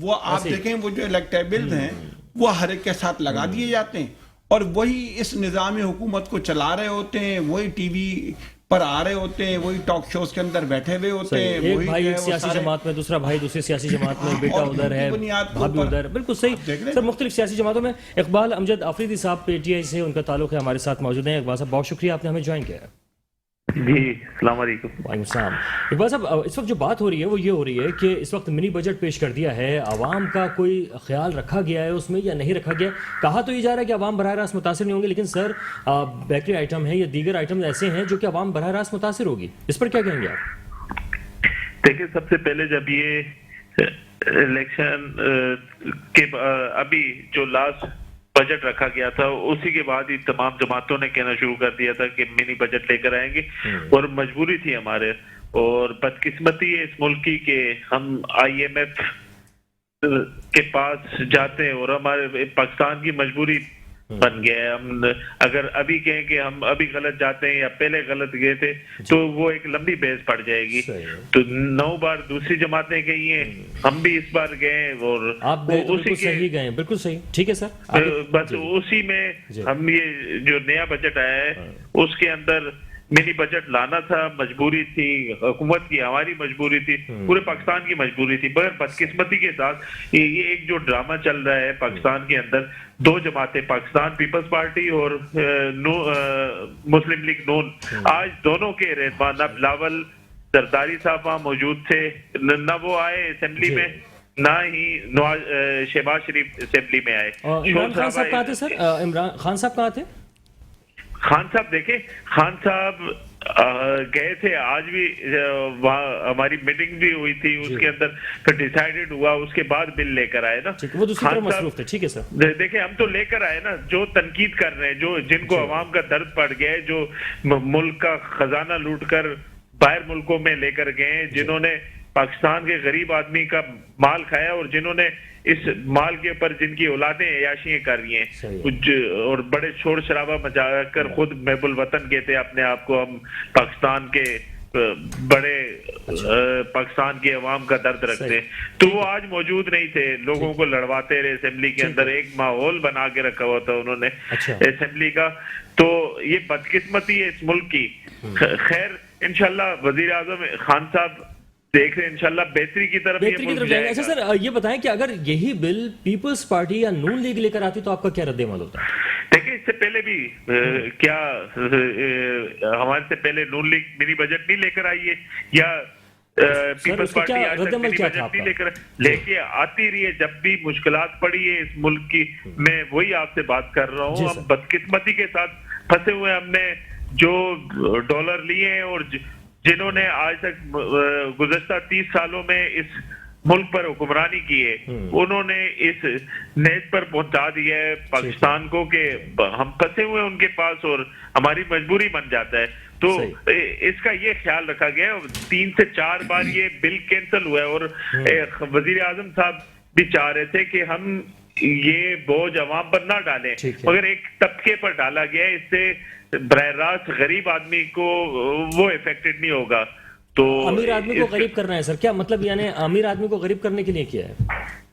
وہ آپ دیکھیں، وہ جو الیکٹیبل ہیں وہ ہر ایک کے ساتھ لگا دیے جاتے ہیں، اور وہی اس نظام حکومت کو چلا رہے ہوتے ہیں، وہی ٹی وی پر آ رہے ہوتے ہیں، وہی ٹاک شوز کے اندر بیٹھے ہوئے ہوتے ہیں. ایک بھائی ایک سیاسی جماعت میں، دوسرا بھائی دوسری سیاسی جماعت میں، بیٹا ادھر ہے، بھابھی ادھر. بالکل صحیح سر، مختلف سیاسی جماعتوں میں. اقبال امجد آفریدی صاحب پی ٹی آئی سے ان کا تعلق ہے، ہمارے ساتھ موجود ہیں. اقبال صاحب، بہت شکریہ آپ نے ہمیں جوائن کیا. جی، السلام علیکم. وعلیکم السلام. اقبال صاحب، اس وقت جو بات ہو رہی ہے وہ یہ ہو رہی ہے کہ اس وقت منی بجٹ پیش کر دیا ہے، عوام کا کوئی خیال رکھا گیا ہے اس میں یا نہیں رکھا گیا؟ کہا تو یہ جا رہا ہے کہ عوام براہ راست متاثر نہیں ہوں گے، لیکن سر بیکری آئٹم ہیں یا دیگر آئٹم ایسے ہیں جو کہ عوام براہ راست متاثر ہوگی. اس پر کیا کہیں گے آپ؟ دیکھیں، سب سے پہلے جب یہ الیکشن کے ابھی جو لاسٹ بجٹ رکھا گیا تھا، اسی کے بعد ہی تمام جماعتوں نے کہنا شروع کر دیا تھا کہ منی بجٹ لے کر آئیں گے، اور مجبوری تھی ہمارے، اور بدقسمتی ہے اس ملک کی کہ ہم آئی ایم ایف کے پاس جاتے ہیں، اور ہمارے پاکستان کی مجبوری بن گیا ہے. ہم اگر ابھی کہیں کہ ہم ابھی غلط جاتے ہیں یا پہلے غلط گئے تھے تو وہ ایک لمبی بحث پڑ جائے گی. تو 9 بار دوسری جماعتیں گئی ہیں، ہم بھی اس بار گئے، اور اسی کے گئے. بالکل صحیح، ٹھیک ہے سر. بس اسی میں ہم یہ جو نیا بجٹ آیا ہے اس کے اندر منی بجٹ لانا تھا، مجبوری تھی حکومت کی، ہماری مجبوری تھی، پورے پاکستان کی مجبوری تھی. مگر بدقسمتی کے ساتھ یہ ایک جو ڈرامہ چل رہا ہے پاکستان کے اندر، 2 جماعتیں، پاکستان پیپلز پارٹی اور مسلم لیگ نون، آج دونوں کے رہنما نہ بلاول زرداری صاحب وہاں موجود تھے، نہ وہ آئے اسمبلی میں، نہ ہی شہباز شریف اسمبلی میں آئے. عمران خان صاحب کہاں تھے سر؟ عمران خان صاحب کہاں تھے؟ خان صاحب دیکھیں، خان صاحب گئے تھے، آج بھی وہاں ہماری میٹنگ بھی ہوئی تھی، اس کے اندر پھر ڈیسائیڈڈ ہوا، اس کے بعد بل لے کر آئے نا. وہ دوسری طرف مصروف تھے. ٹھیک ہے سر. دیکھیں، ہم تو لے کر آئے نا، جو تنقید کر رہے ہیں، جن کو عوام کا درد پڑ گیا ہے، جو ملک کا خزانہ لوٹ کر باہر ملکوں میں لے کر گئے ہیں، جنہوں نے پاکستان کے غریب آدمی کا مال کھایا اور جنہوں نے اس مال کے اوپر جن کی اولادیں عیاشیاں کر رہی ہیں اور بڑے شور شرابہ مچا کر خود محب الوطن کہتے ہیں اپنے آپ کو، ہم پاکستان کے بڑے پاکستان کی عوام کا درد رکھتے ہیں، تو وہ آج موجود نہیں تھے، لوگوں کو لڑواتے رہے اسمبلی کے اندر، ایک ماحول بنا کے رکھا ہوا تھا انہوں نے اسمبلی کا. تو یہ بدقسمتی ہے اس ملک کی. خیر انشاءاللہ وزیر اعظم خان صاحب دیکھ رہے ہیں انشاءاللہ بہتری کی طرف جائیں گے. اچھا سر یہ بتائیں کہ اگر یہی بل پیپلز پارٹی یا نون لیگ لے کر آتی تو آپ کا کیا رد عمل ہوتا؟ دیکھیں اس سے پہلے بھی کیا ہمارے سے پہلے نون لیگ منی بجٹ نہیں لے کر آئی ہے، یا پیپلز پارٹی آج تک منی بجٹ نہیں لے کے آتی رہی ہے. جب بھی مشکلات پڑی ہے اس ملک کی، میں وہی آپ سے بات کر رہا ہوں، ہم بدقسمتی کے ساتھ پھنسے ہوئے. ہم نے جو ڈالر لیے ہیں اور جنہوں نے آج تک گزشتہ 30 سالوں میں اس ملک پر حکمرانی کی ہے، انہوں نے اس نیز پر پہنچا دیا ہے پاکستان کو کہ ہم پھنسے ہوئے ان کے پاس اور ہماری مجبوری بن جاتا ہے. تو اس کا یہ خیال رکھا گیا ہے. 3 سے 4 بار یہ بل کینسل ہوا ہے اور وزیر اعظم صاحب بھی چاہ رہے تھے کہ ہم یہ بوجھ عوام پر نہ ڈالیں، مگر ایک طبقے پر ڈالا گیا ہے. اس سے براہ راست غریب آدمی کو وہ افیکٹڈ نہیں ہوگا. تو امیر آدمی کو غریب کرنا ہے سر، کیا مطلب؟ یعنی امیر آدمی کو غریب کرنے کے لیے کیا ہے؟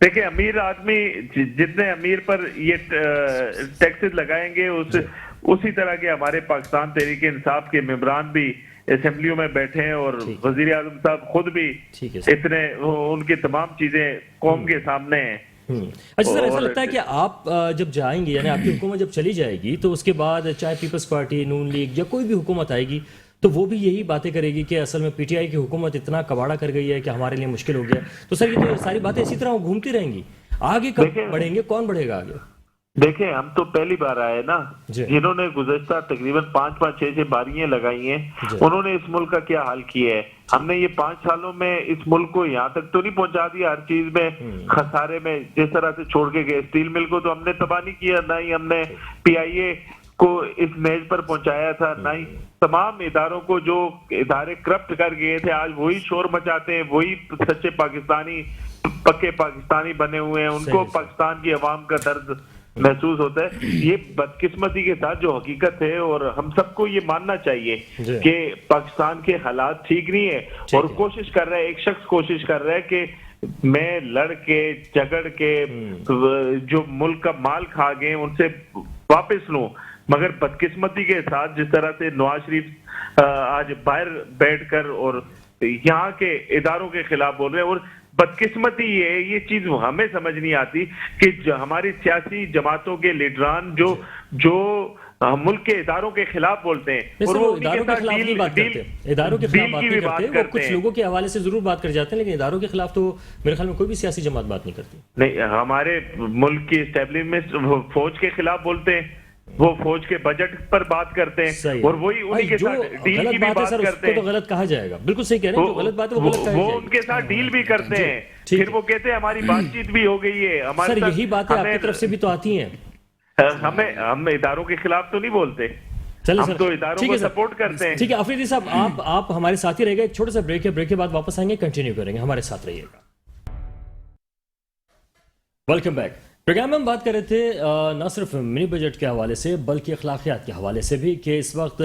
دیکھیں امیر آدمی جتنے امیر پر یہ ٹیکسز لگائیں گے اسی طرح کے ہمارے پاکستان تحریک انصاف کے ممبران بھی اسمبلیوں میں بیٹھے ہیں اور وزیر اعظم صاحب خود بھی اتنے، ان کی تمام چیزیں قوم کے سامنے ہیں. اچھا سر ایسا لگتا ہے کہ آپ جب جائیں گے، یعنی آپ کی حکومت جب چلی جائے گی تو اس کے بعد چاہے پیپلز پارٹی، نون لیگ یا کوئی بھی حکومت آئے گی تو وہ بھی یہی باتیں کرے گی کہ اصل میں پی ٹی آئی کی حکومت اتنا کباڑا کر گئی ہے کہ ہمارے لیے مشکل ہو گیا. تو سر یہ تو ساری باتیں اسی طرح گھومتی رہیں گی، آگے کب بڑھیں گے؟ کون بڑھے گا آگے؟ دیکھیں ہم تو پہلی بار آئے نا، جنہوں نے گزشتہ تقریباً 5-6 باریاں لگائی ہیں، انہوں نے اس ملک کا کیا حال کیا ہے. ہم نے یہ 5 سالوں میں اس ملک کو یہاں تک تو نہیں پہنچا دیا، ہر چیز میں خسارے میں جس طرح سے چھوڑ کے گئے. اسٹیل مل کو تو ہم نے تباہ نہیں کیا، نہ ہی ہم نے پی آئی اے کو اس میز پر پہنچایا تھا، نہ ہی تمام اداروں کو جو ادارے کرپٹ کر گئے تھے آج وہی شور مچاتے ہیں، وہی سچے پاکستانی، پکے پاکستانی بنے ہوئے ہیں. ان کو پاکستان کی عوام کا درد محسوس ہوتا ہے. یہ بدقسمتی کے ساتھ جو حقیقت ہے، اور ہم سب کو یہ ماننا چاہیے کہ پاکستان کے حالات ٹھیک نہیں ہے، اور کوشش کر رہا ہے، ایک شخص کوشش کر رہا ہے کہ میں لڑ کے جھگڑ کے جو ملک کا مال کھا گئے ان سے واپس لوں. مگر بدقسمتی کے ساتھ جس طرح سے نواز شریف آج باہر بیٹھ کر اور یہاں کے اداروں کے خلاف بول رہے ہیں، اور بدقسمتی یہ چیز ہمیں سمجھ نہیں آتی کہ ہماری سیاسی جماعتوں کے لیڈران جو ملک کے اداروں کے خلاف بولتے ہیں اور وہ اداروں کے خلاف نہیں بات کرتے، اداروں کے خلاف بات نہیں کرتے، وہ کچھ لوگوں کے حوالے سے ضرور بات کر جاتے ہیں، لیکن اداروں کے خلاف تو میرے خیال میں کوئی بھی سیاسی جماعت بات نہیں کرتی. نہیں، ہمارے ملک کی اسٹیبلشمنٹ فوج کے خلاف بولتے ہیں، وہ فوج کے بجٹ پر بات کرتے ہیں، اور وہی انہی کے ساتھ ڈیل کی بھی بات کرتے ہیں. تو غلط کہا جائے گا، بالکل صحیح کہہ رہے ہیں، جو غلط بات ہے وہ غلط کہا جائے گا. وہ ان کے ساتھ ڈیل بھی کرتے ہیں، پھر وہ کہتے ہیں ہماری بات چیت بھی ہو گئی ہے. سر یہی باتیں آپ کی طرف سے بھی تو آتی ہیں. ہم اداروں کے خلاف تو نہیں بولتے، ہم تو اداروں کو سپورٹ کرتے ہیں. ٹھیک ہے آفریدی صاحب، آپ ہمارے ساتھ ہی رہے گا. ایک چھوٹا سا بریک ہے، بریک کے بعد واپس آئیں گے، کنٹینیو کریں گے، ہمارے ساتھ رہیے گا. Welcome back. پروگرام میں ہم بات کر رہے تھے نہ صرف منی بجٹ کے حوالے سے بلکہ اخلاقیات کے حوالے سے بھی، کہ اس وقت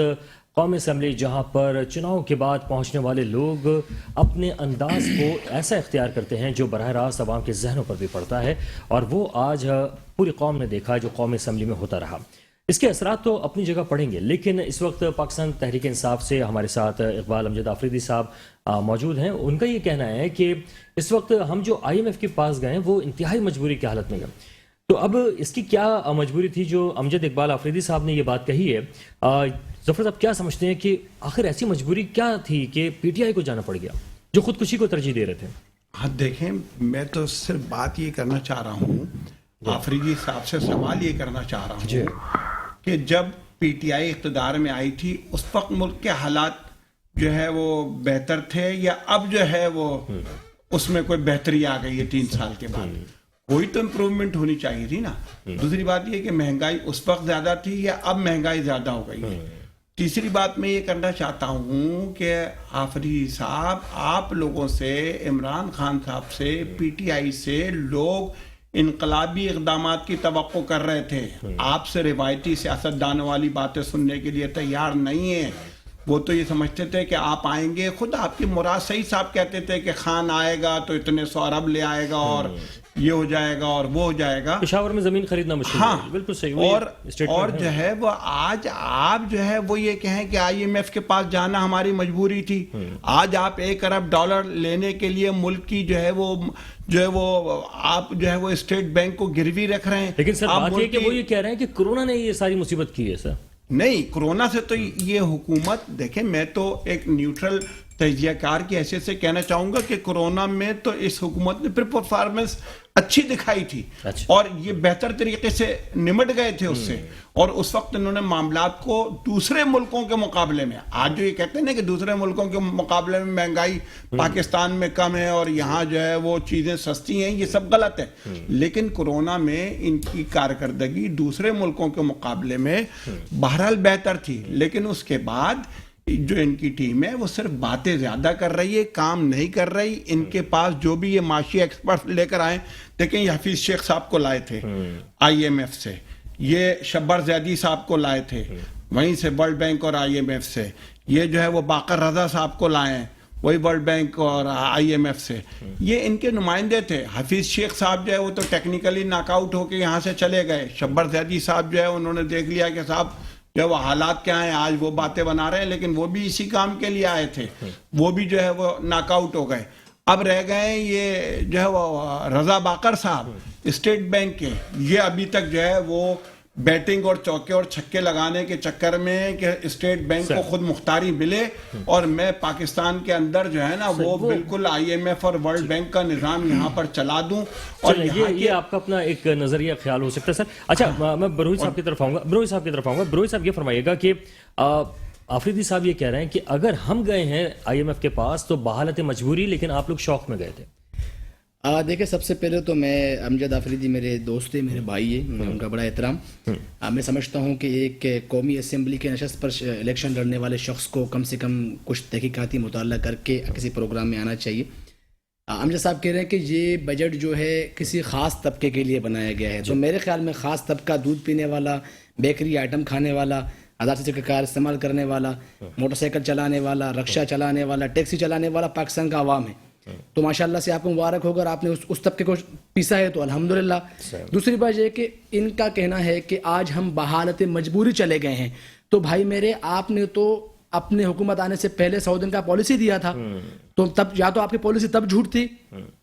قومی اسمبلی جہاں پر چناؤ کے بعد پہنچنے والے لوگ اپنے انداز کو ایسا اختیار کرتے ہیں جو براہ راست عوام کے ذہنوں پر بھی پڑتا ہے، اور وہ آج پوری قوم نے دیکھا جو قومی اسمبلی میں ہوتا رہا. اس کے اثرات تو اپنی جگہ پڑیں گے، لیکن اس وقت پاکستان تحریک انصاف سے ہمارے ساتھ اقبال امجد آفریدی صاحب موجود ہیں. ان کا یہ کہنا ہے کہ اس وقت ہم جو IMF کے پاس گئے وہ انتہائی مجبوری کی حالت میں گئے. تو اب اس کی کیا مجبوری تھی جو امجد اقبال آفریدی صاحب نے یہ بات کہی ہے؟ ظفر صاحب کیا سمجھتے ہیں کہ آخر ایسی مجبوری کیا تھی کہ PTI کو جانا پڑ گیا جو خودکشی کو ترجیح دے رہے تھے؟ ہاں دیکھیں، میں تو صرف بات یہ کرنا چاہ رہا ہوں، آفریدی صاحب سے سوال یہ کرنا چاہ رہا ہوں کہ جب PTI اقتدار میں آئی تھی اس وقت ملک کے حالات جو ہے وہ بہتر تھے، یا اب جو ہے وہ اس میں کوئی بہتری آ گئی ہے 3 سال کے بعد؟ کوئی تو امپروومنٹ ہونی چاہیے تھی نا. دوسری بات یہ کہ مہنگائی اس وقت زیادہ تھی یا اب مہنگائی زیادہ ہو گئی ہے؟ تیسری بات میں یہ کرنا چاہتا ہوں کہ آفریدی صاحب، آپ لوگوں سے، عمران خان صاحب سے، پی ٹی آئی سے لوگ انقلابی اقدامات کی توقع کر رہے تھے، آپ سے روایتی سیاست دانوں والی باتیں سننے کے لیے تیار نہیں ہیں۔ وہ تو یہ سمجھتے تھے کہ آپ آئیں گے، خود آپ کی مراد صحیح صاحب کہتے تھے کہ خان آئے گا تو اتنے 100 ارب لے آئے گا اور یہ ہو جائے گا اور وہ ہو جائے گا، پشاور میں زمین خریدنا مشکل ہے۔ ہاں بالکل صحیح۔ اور جو ہے وہ آج آپ جو ہے وہ یہ کہیں کہ آئی ایم ایف کے پاس جانا ہماری مجبوری تھی۔ آج آپ $1 ارب لینے کے لیے ملک کی جو ہے وہ آپ جو ہے وہ اسٹیٹ بینک کو گروی رکھ رہے ہیں۔ لیکن سر بات یہ کہ وہ یہ کہہ رہے ہیں کہ کورونا نے یہ ساری مصیبت کی ہے سر۔ نہیں، کورونا سے تو یہ حکومت، دیکھیں میں تو ایک نیوٹرل تجزیہ کار کی حیثیت سے کہنا چاہوں گا کہ کورونا میں تو اس حکومت نے پھر پرفارمنس اچھی دکھائی تھی اور یہ بہتر طریقے سے نمٹ گئے تھے اس سے، اور اس وقت انہوں نے معاملات کو دوسرے ملکوں کے مقابلے میں، آج جو یہ کہتے ہیں نا کہ دوسرے ملکوں کے مقابلے میں مہنگائی پاکستان میں کم ہے اور یہاں جو ہے وہ چیزیں سستی ہیں، یہ سب غلط ہے، لیکن کورونا میں ان کی کارکردگی دوسرے ملکوں کے مقابلے میں بہرحال بہتر تھی۔ لیکن اس کے بعد جو ان کی ٹیم ہے وہ صرف باتیں زیادہ کر رہی ہے، کام نہیں کر رہی۔ ان کے پاس جو بھی یہ معاشی ایکسپرٹ لے کر آئے، دیکھیں یہ حفیظ شیخ صاحب کو لائے تھے آئی ایم ایف سے، یہ شبر زیدی صاحب کو لائے تھے وہیں سے ورلڈ بینک اور آئی ایم ایف سے، یہ جو ہے وہ باقر رضا صاحب کو لائے ہیں وہی ورلڈ بینک اور آئی ایم ایف سے، یہ ان کے نمائندے تھے۔ حفیظ شیخ صاحب جو ہے وہ تو ٹیکنیکلی ناک آؤٹ ہو کے یہاں سے چلے گئے، شبر زیدی صاحب جو ہے انہوں نے دیکھ لیا کہ صاحب جو وہ حالات کیا ہیں، آج وہ باتیں بنا رہے ہیں، لیکن وہ بھی اسی کام کے لیے آئے تھے، وہ بھی جو ہے وہ ناک آؤٹ ہو گئے۔ اب رہ گئے یہ جو ہے وہ رضا باقر صاحب اسٹیٹ بینک کے، یہ ابھی تک جو ہے وہ بیٹنگ اور چوکے اور چھکے لگانے کے چکر میں کہ اسٹیٹ بینک کو خود مختاری ملے اور میں پاکستان کے اندر جو ہے نا وہ بالکل آئی ایم ایف اور ورلڈ بینک کا نظام یہاں پر چلا دوں، اور یہ آپ کا اپنا ایک نظریہ خیال ہو سکتا ہے سر۔ اچھا میں بروئی صاحب کی طرف آؤں گا، بروئی صاحب یہ فرمائیے گا کہ آفریدی صاحب یہ کہہ رہے ہیں کہ اگر ہم گئے ہیں آئی ایم ایف کے پاس تو بحالت مجبوری، لیکن آپ لوگ شوق میں گئے تھے۔ دیکھیں سب سے پہلے تو میں امجد آفریدی میرے دوست ہیں، میرے بھائی ہیں، ان کا بڑا احترام۔ میں سمجھتا ہوں کہ ایک قومی اسمبلی کے نشست پر الیکشن لڑنے والے شخص کو کم سے کم کچھ تحقیقاتی مطالعہ کر کے کسی پروگرام میں آنا چاہیے۔ امجد صاحب کہہ رہے ہیں کہ یہ بجٹ جو ہے کسی خاص طبقے کے لیے بنایا گیا ہے، تو میرے خیال میں خاص طبقہ دودھ پینے والا، بیکری آئٹم کھانے والا، آزاد سے کار استعمال کرنے والا، موٹر سائیکل چلانے والا، رکشہ چلانے والا، ٹیکسی چلانے والا پاکستان کا عوام ہے۔ تو ماشاءاللہ سے آپ کو مبارک ہوگا، آپ نے اس طبقے کو پیسا ہے تو الحمدللہ۔ دوسری بات یہ کہ ان کا کہنا ہے کہ آج ہم بحالت مجبوری چلے گئے ہیں، تو بھائی میرے آپ نے تو اپنے حکومت آنے سے پہلے 100 دن کا پالیسی دیا تھا، تو تب یا تو آپ کی پالیسی تب جھوٹ تھی،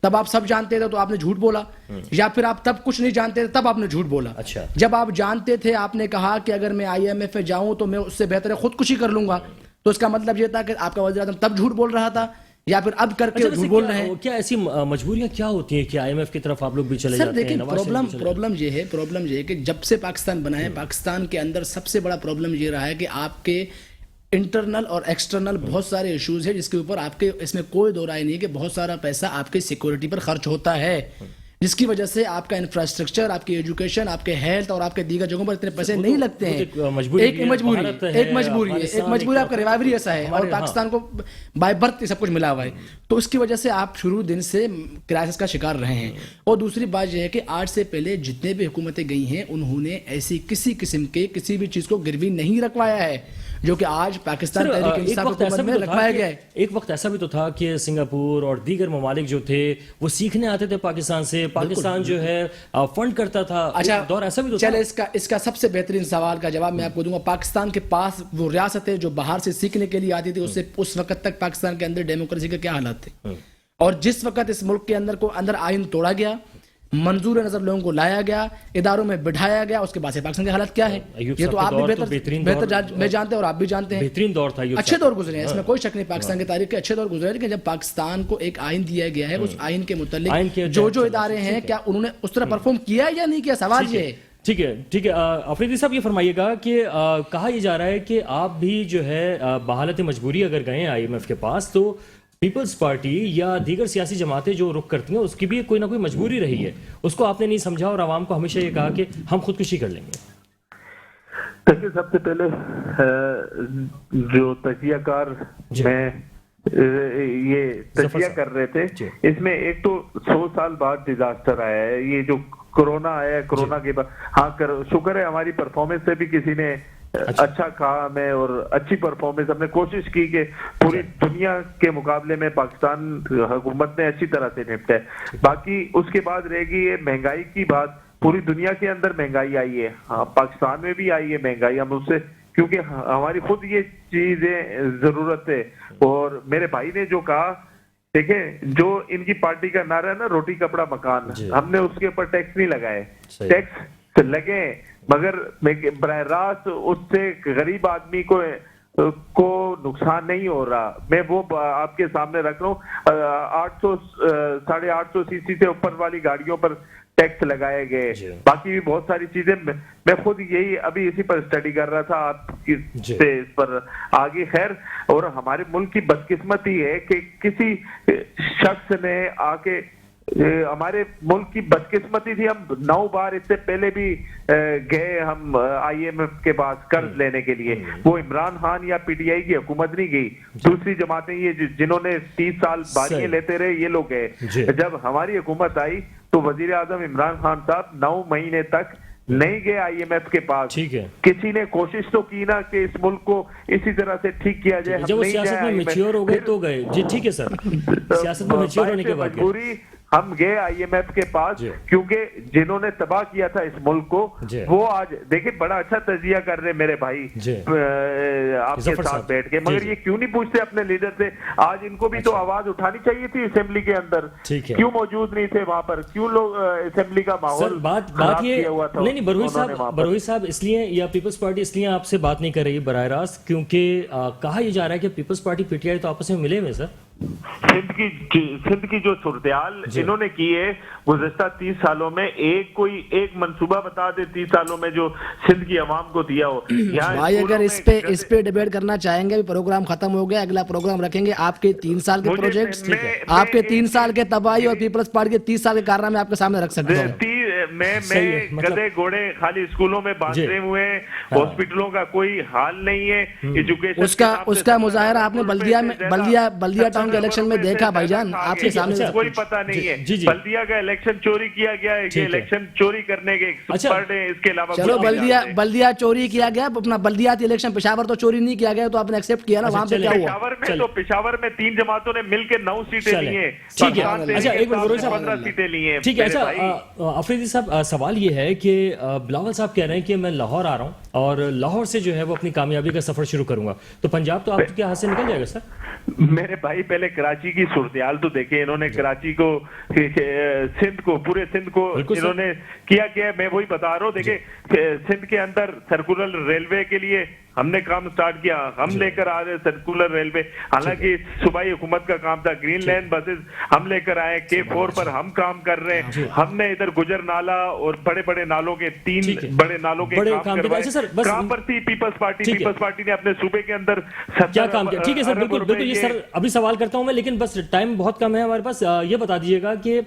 تب آپ سب جانتے تھے تو آپ نے جھوٹ بولا، یا پھر آپ تب کچھ نہیں جانتے تھے تب آپ نے جھوٹ بولا۔ جب آپ جانتے تھے آپ نے کہا کہ اگر میں آئی ایم ایف میں جاؤں تو میں اس سے بہتر خودکشی کر لوں گا، تو اس کا مطلب یہ تھا کہ آپ کا وزیر اعظم تب جھوٹ بول رہا تھا یا پھر اب کر کے جھوٹ بول رہے ہیں۔ کیا ایسی مجبوریاں کیا ہوتی ہیں کہ آئی ایم ایف کی طرف آپ لوگ بھی چلے جاتے ہیں؟ سر دیکھیں پرابلم یہ ہے کہ جب سے پاکستان بنا ہے، پاکستان کے اندر سب سے بڑا پرابلم یہ رہا ہے کہ آپ کے انٹرنل اور ایکسٹرنل بہت سارے ایشوز ہیں جس کے اوپر آپ کے اس میں کوئی دو رائے نہیں ہے کہ بہت سارا پیسہ آپ کے سیکورٹی پر خرچ ہوتا ہے، جس کی وجہ سے آپ کا انفراسٹرکچر، آپ کی ایجوکیشن، آپ کے ہیلتھ اور آپ کے دیگر جگہوں پر اتنے پیسے نہیں لگتے ہیں۔ ایک مجبوری آپ کا ریوائوری ایسا ہے، اور پاکستان کو بائی برتھ سب کچھ ملا ہوا ہے، تو اس کی وجہ سے آپ شروع دن سے کرائسس کا شکار رہے ہیں۔ اور دوسری بات یہ ہے کہ آج سے پہلے جتنے بھی حکومتیں گئی ہیں انہوں نے ایسی کسی قسم کے کسی بھی چیز کو گروی نہیں رکھوایا ہے جو کہ آج پاکستان تحریک انصاف حکومت میں رکھوایا گیا ہے۔ ایک وقت ایسا بھی تو تھا کہ سنگاپور اور دیگر ممالک جو تھے وہ سیکھنے آتے تھے پاکستان سے، پاکستان جو ہے فنڈ کرتا تھا، اچھا دور ایسا بھی تو تھا۔ چلے اس کا سب سے بہترین سوال کا جواب میں آپ کو دوں گا۔ پاکستان کے پاس وہ ریاستیں جو باہر سے سیکھنے کے لیے آتی تھی، اس وقت تک پاکستان کے اندر ڈیموکریسی کے کیا حالات تھے، اور جس وقت اس ملک کے اندر آئین توڑا گیا، منظور نظر لوگوں کو لایا گیا، اداروں میں بٹھایا گیا، اس کے بعد سے پاکستان کے حالات کیا ہے یہ تو آپ بھی بہتر جانتے ہیں اور آپ بھی جانتے ہیں۔ بہترین دور تھا، اچھے دور گزرے ہیں، اس میں کوئی شک نہیں، پاکستان کی تاریخ کے اچھے دور گزرے ہیں، لیکن جب پاکستان کو ایک آئین دیا گیا ہے، اس آئین کے متعلق جو ادارے ہیں کیا انہوں نے اس طرح پرفارم کیا یا نہیں کیا، سوال یہ ہے۔ ٹھیک ہے آفریدی صاحب یہ فرمائیے گا کہ کہا یہ جا رہا ہے کہ آپ بھی جو ہے بحالت مجبوری اگر گئے آئی ایم ایف کے پاس تو پیپلز پارٹی یا دیگر سیاسی جماعتیں جو رخ کرتی ہیں اس کی بھی کوئی نہ کوئی مجبوری رہی ہے، اس کو آپ نے نہیں سمجھا اور عوام کو ہمیشہ یہ کہا کہ ہم خودکشی کر لیں گے۔ دیکھیے سب سے پہلے جو تجزیہ کار میں یہ تجزیہ کر رہے تھے اس میں ایک تو 100 سال بعد ڈیزاسٹر آیا ہے، یہ جو کورونا آیا ہے، کورونا کے بعد ہاں شکر ہے ہماری پرفارمنس سے بھی کسی نے اچھا کہا ہمیں، اور اچھی پرفارمنس ہم نے کوشش کی کہ پوری دنیا کے مقابلے میں پاکستان حکومت نے اچھی طرح سے نپٹا ہے۔ باقی اس کے بعد رہے گی یہ مہنگائی کی بات، پوری دنیا کے اندر مہنگائی آئی ہے، ہاں پاکستان میں بھی آئی ہے مہنگائی، ہم اس سے کیونکہ ہماری خود یہ چیزیں ضرورت ہے۔ اور میرے بھائی نے جو کہا دیکھیں جو ان کی پارٹی کا نعرہ ہے نا روٹی کپڑا مکان، ہم نے اس کے اوپر ٹیکس نہیں لگائے، ٹیکس لگے مگر براہ راست اس سے غریب آدمی کو نقصان نہیں ہو رہا۔ میں وہ آپ کے سامنے رکھ رہا ہوں، 850 سی سی سے اوپر والی گاڑیوں پر ٹیکس لگائے گئے، باقی بھی بہت ساری چیزیں، میں خود یہی ابھی اسی پر اسٹڈی کر رہا تھا آپ سے اس پر آگے۔ خیر، اور ہمارے ملک کی بدقسمتی ہے کہ کسی شخص نے آ کے، ہمارے ملک کی بدقسمتی تھی، ہم 9 بار اس سے پہلے بھی گئے ہم آئی ایم ایف کے پاس قرض لینے کے لیے، وہ عمران خان یا پی ٹی آئی کی حکومت نہیں گئی، دوسری جماعتیں یہ جنہوں نے 30 سال باریاں لیتے رہے یہ لوگ گئے۔ جب ہماری حکومت آئی تو وزیر اعظم عمران خان صاحب 9 مہینے تک نہیں گئے آئی ایم ایف کے پاس، کسی نے کوشش تو کی نا کہ اس ملک کو اسی طرح سے ٹھیک کیا جائے۔ جب وہ سیاست میں میچور ہو گئے تو گئے، جی ٹھیک ہے سر، سیاست میں میچور ہونے کے بعد ہم گئے آئی ایم ایف کے پاس، کیونکہ جنہوں نے تباہ کیا تھا اس ملک کو وہ آج دیکھیں بڑا اچھا تجزیہ کر رہے میرے بھائی آپ کے ساتھ بیٹھ کے، مگر یہ کیوں نہیں پوچھتے اپنے لیڈر سے؟ آج ان کو بھی تو آواز اٹھانی چاہیے تھی اسمبلی کے اندر، کیوں موجود نہیں تھے وہاں پر؟ کیوں لوگ اسمبلی کا ماحول بات یہ نہیں بروہی صاحب اس لیے یا پیپلز پارٹی اس لیے آپ سے بات نہیں کر رہی براہ راست کیونکہ کہا یہ جا رہا ہے کہ peoples party P T I تو آپس میں ملے ہوئے سر؟ سندھ کی جو صورتحال انہوں نے کی ہے گزشتہ 30 سالوں میں، کوئی ایک منصوبہ بتا دے 30 سالوں میں جو سندھ کی عوام کو دیا ہو۔ بھائی اگر اس پہ ڈیبیٹ کرنا چاہیں گے، پروگرام ختم ہو گیا، اگلا پروگرام رکھیں گے۔ آپ کے 3 سال کے پروجیکٹس، آپ کے 3 سال کے تباہی اور پیپلز پارٹی کے 30 سال کے کارنامے آپ کے سامنے رکھ سکتے ہیں۔ میں گدے گھوڑے خالی اسکولوں میں باندھے ہوئے ہیں، ہاسپٹلوں کا کوئی حال نہیں ہے، ایجوکیشن اس کا مظاہرہ آپ نے بلدیہ ٹاؤن کے الیکشن میں دیکھا بھائی جان، آپ کے سامنے کوئی پتہ نہیں ہے۔ بلدیہ کا الیکشن چوری کیا گیا ہے، یہ الیکشن چوری کرنے کے ایکسپرٹ ہیں، اس کے علاوہ چلو بلدیہ چوری کیا گیا، اپنا بلدیاتی الیکشن پشاور تو چوری نہیں کیا گیا تو آپ نے ایکسپٹ کیا نا، وہاں پہ کیا ہوا؟ پشاور میں 3 جماعتوں نے مل کے 9 سیٹیں لی ہیں، ٹھیک ہے۔ اچھا ایک منٹ 15 سیٹیں لی ہیں۔ ٹھیک ہے، اچھا آفریدی صاحب سوال یہ ہے کہ بلاول صاحب کہہ رہے ہیں کہ میں لاہور آ رہا ہوں اور لاہور سے جو ہے وہ اپنی کامیابی کا سفر شروع کروں گا، تو پنجاب تو آپ کے ہاتھ سے نکل جائے گا سر؟ میرے بھائی پہلے کراچی کی صورتحال تو دیکھیں، انہوں نے کراچی کو، سندھ کو، پورے سندھ کو انہوں نے کیا کیا، میں وہی بتا رہا ہوں۔ دیکھیں سندھ کے اندر سرکولر ریلوے کے لیے ہم نے کام سٹارٹ کیا، ہم لے کر آ رہے سرکولر ریلوے، حالانکہ صوبائی حکومت کا کام تھا، گرین لینڈ بسز ہم لے کر آئے، K4 پر ہم کام کر رہے ہیں، ہم نے ادھر گجر نالا اور بڑے بڑے نالوں کے 3 بڑے نالوں کے کام کروائے۔ کہاں پر تھی پیپلز پارٹی نے اپنے صوبے کے اندر کیا کام کیا؟ ٹھیک ہے سر، بالکل یہ سر ابھی سوال کرتا ہوں میں، لیکن بس ٹائم بہت کم ہے ہمارے پاس۔ یہ بتا دیجیے گا کہ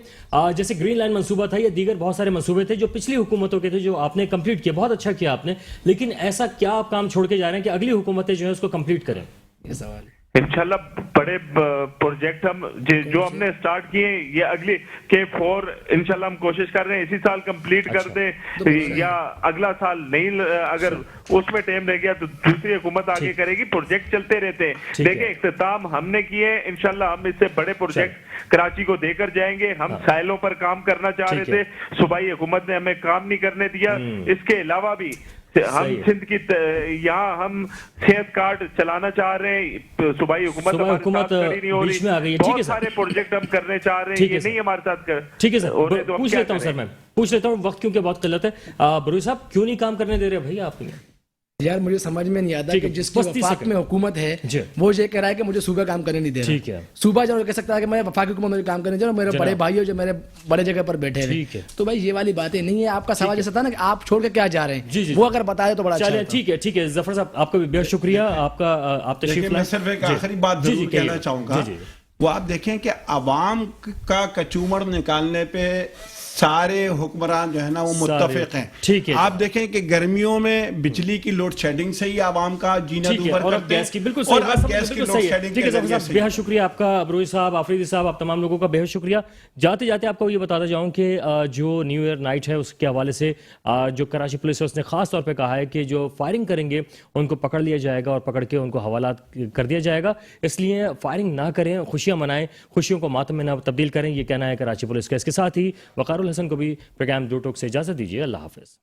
جیسے گرین لائن منصوبہ تھا یا دیگر بہت سارے منصوبے تھے جو پچھلی حکومتوں کے تھے جو آپ نے کمپلیٹ کیا، بہت اچھا کیا آپ نے، لیکن ایسا کیا آپ کام چھوڑ کے جا رہے ہیں کہ اگلی حکومتیں جو ہے اس کو کمپلیٹ کریں؟ یہ سوال ہے۔ انشاءاللہ بڑے پروجیکٹ ہم جو ہم نے سٹارٹ کیے ہیں، یہ اگلی K4 انشاءاللہ ہم کوشش کر رہے ہیں اسی سال کمپلیٹ کر دیں یا اگلا سال، نہیں اگر اس میں ٹائم رہ گیا تو دوسری حکومت آگے کرے گی، پروجیکٹ چلتے رہتے ہیں۔ دیکھیں اختتام ہم نے کیے ہیں، انشاءاللہ ہم اس سے بڑے پروجیکٹ کراچی کو دے کر جائیں گے۔ ہم ساحلوں پر کام کرنا چاہ رہے تھے، صوبائی حکومت نے ہمیں کام نہیں کرنے دیا۔ اس کے علاوہ بھی ہم سندھ کی یہاں ہم صحت کارڈ چلانا چاہ رہے ہیں، صوبائی حکومت نہیں ہو رہی، بہت سارے پروجیکٹ ہم کرنے چاہ رہے ہیں، یہ نہیں ہمارے ساتھ کر۔ ٹھیک ہے سر، پوچھ لیتا ہوں سر، میں پوچھ لیتا ہوں، وقت کیونکہ بہت قلت ہے۔ بروہی صاحب کیوں نہیں کام کرنے دے رہے بھائی آپ؟ یار مجھے سمجھ میں نہیں آتا کہ جس کی وفاق میں حکومت ہے وہ یہ کہہ رہا ہے کہ مجھے صوبہ کام کرنے نہیں دے رہا، صوبہ جو کہہ سکتا ہے کہ میں وفاقی حکومت میں کام کرنے دے رہا ہوں، میرے بڑے بھائی جو میرے بڑے جگہ پر بیٹھے ہیں، تو بھائی یہ والی باتیں نہیں ہے۔ آپ کا سوال جیسا تھا نا کہ آپ چھوڑ کے کیا جا رہے ہیں، وہ اگر بتائے تو بڑا اچھا ہے۔ ٹھیک ہے ظفر صاحب، آپ کا بھی بہت شکریہ، آپ تشریف لائے۔ میں صرف ایک آخری بات ضرور کہنا چاہوں گا، وہ آپ دیکھیں کہ عوام کا کچومر نکالنے پہ سارے حکمران جو ہے نا وہ متفق ہیں. ٹھیک ہے. آپ دیکھیں کہ گرمیوں میں بجلی کی لوڈ شیڈنگ سے ہی عوام کا جینا دوبھر کرتے ہیں, اور اب گیس کی لوڈ شیڈنگ کے ذریعے سے. بہت شکریہ آپ کا ابروئی صاحب, آفریدی صاحب, آپ تمام لوگوں کا بہت شکریہ. جاتے جاتے آپ کو یہ بتاتا جاؤں کہ جو نیو ایئر نائٹ ہے اس کے حوالے سے جو کراچی پولیس ہے اس نے خاص طور پہ کہا ہے کہ جو فائرنگ کریں گے ان کو پکڑ لیا جائے گا اور پکڑ کے ان کو حوالات کر دیا جائے گا. اس لیے فائرنگ نہ کریں, خوشیاں منائیں, خوشیوں کو ماتم میں نہ تبدیل کریں, یہ کہنا ہے کراچی پولیس کا. اس کے ساتھ ہی وقار الحسن کو بھی پروگرام دو ٹوک سے اجازت دیجیے. اللہ حافظ.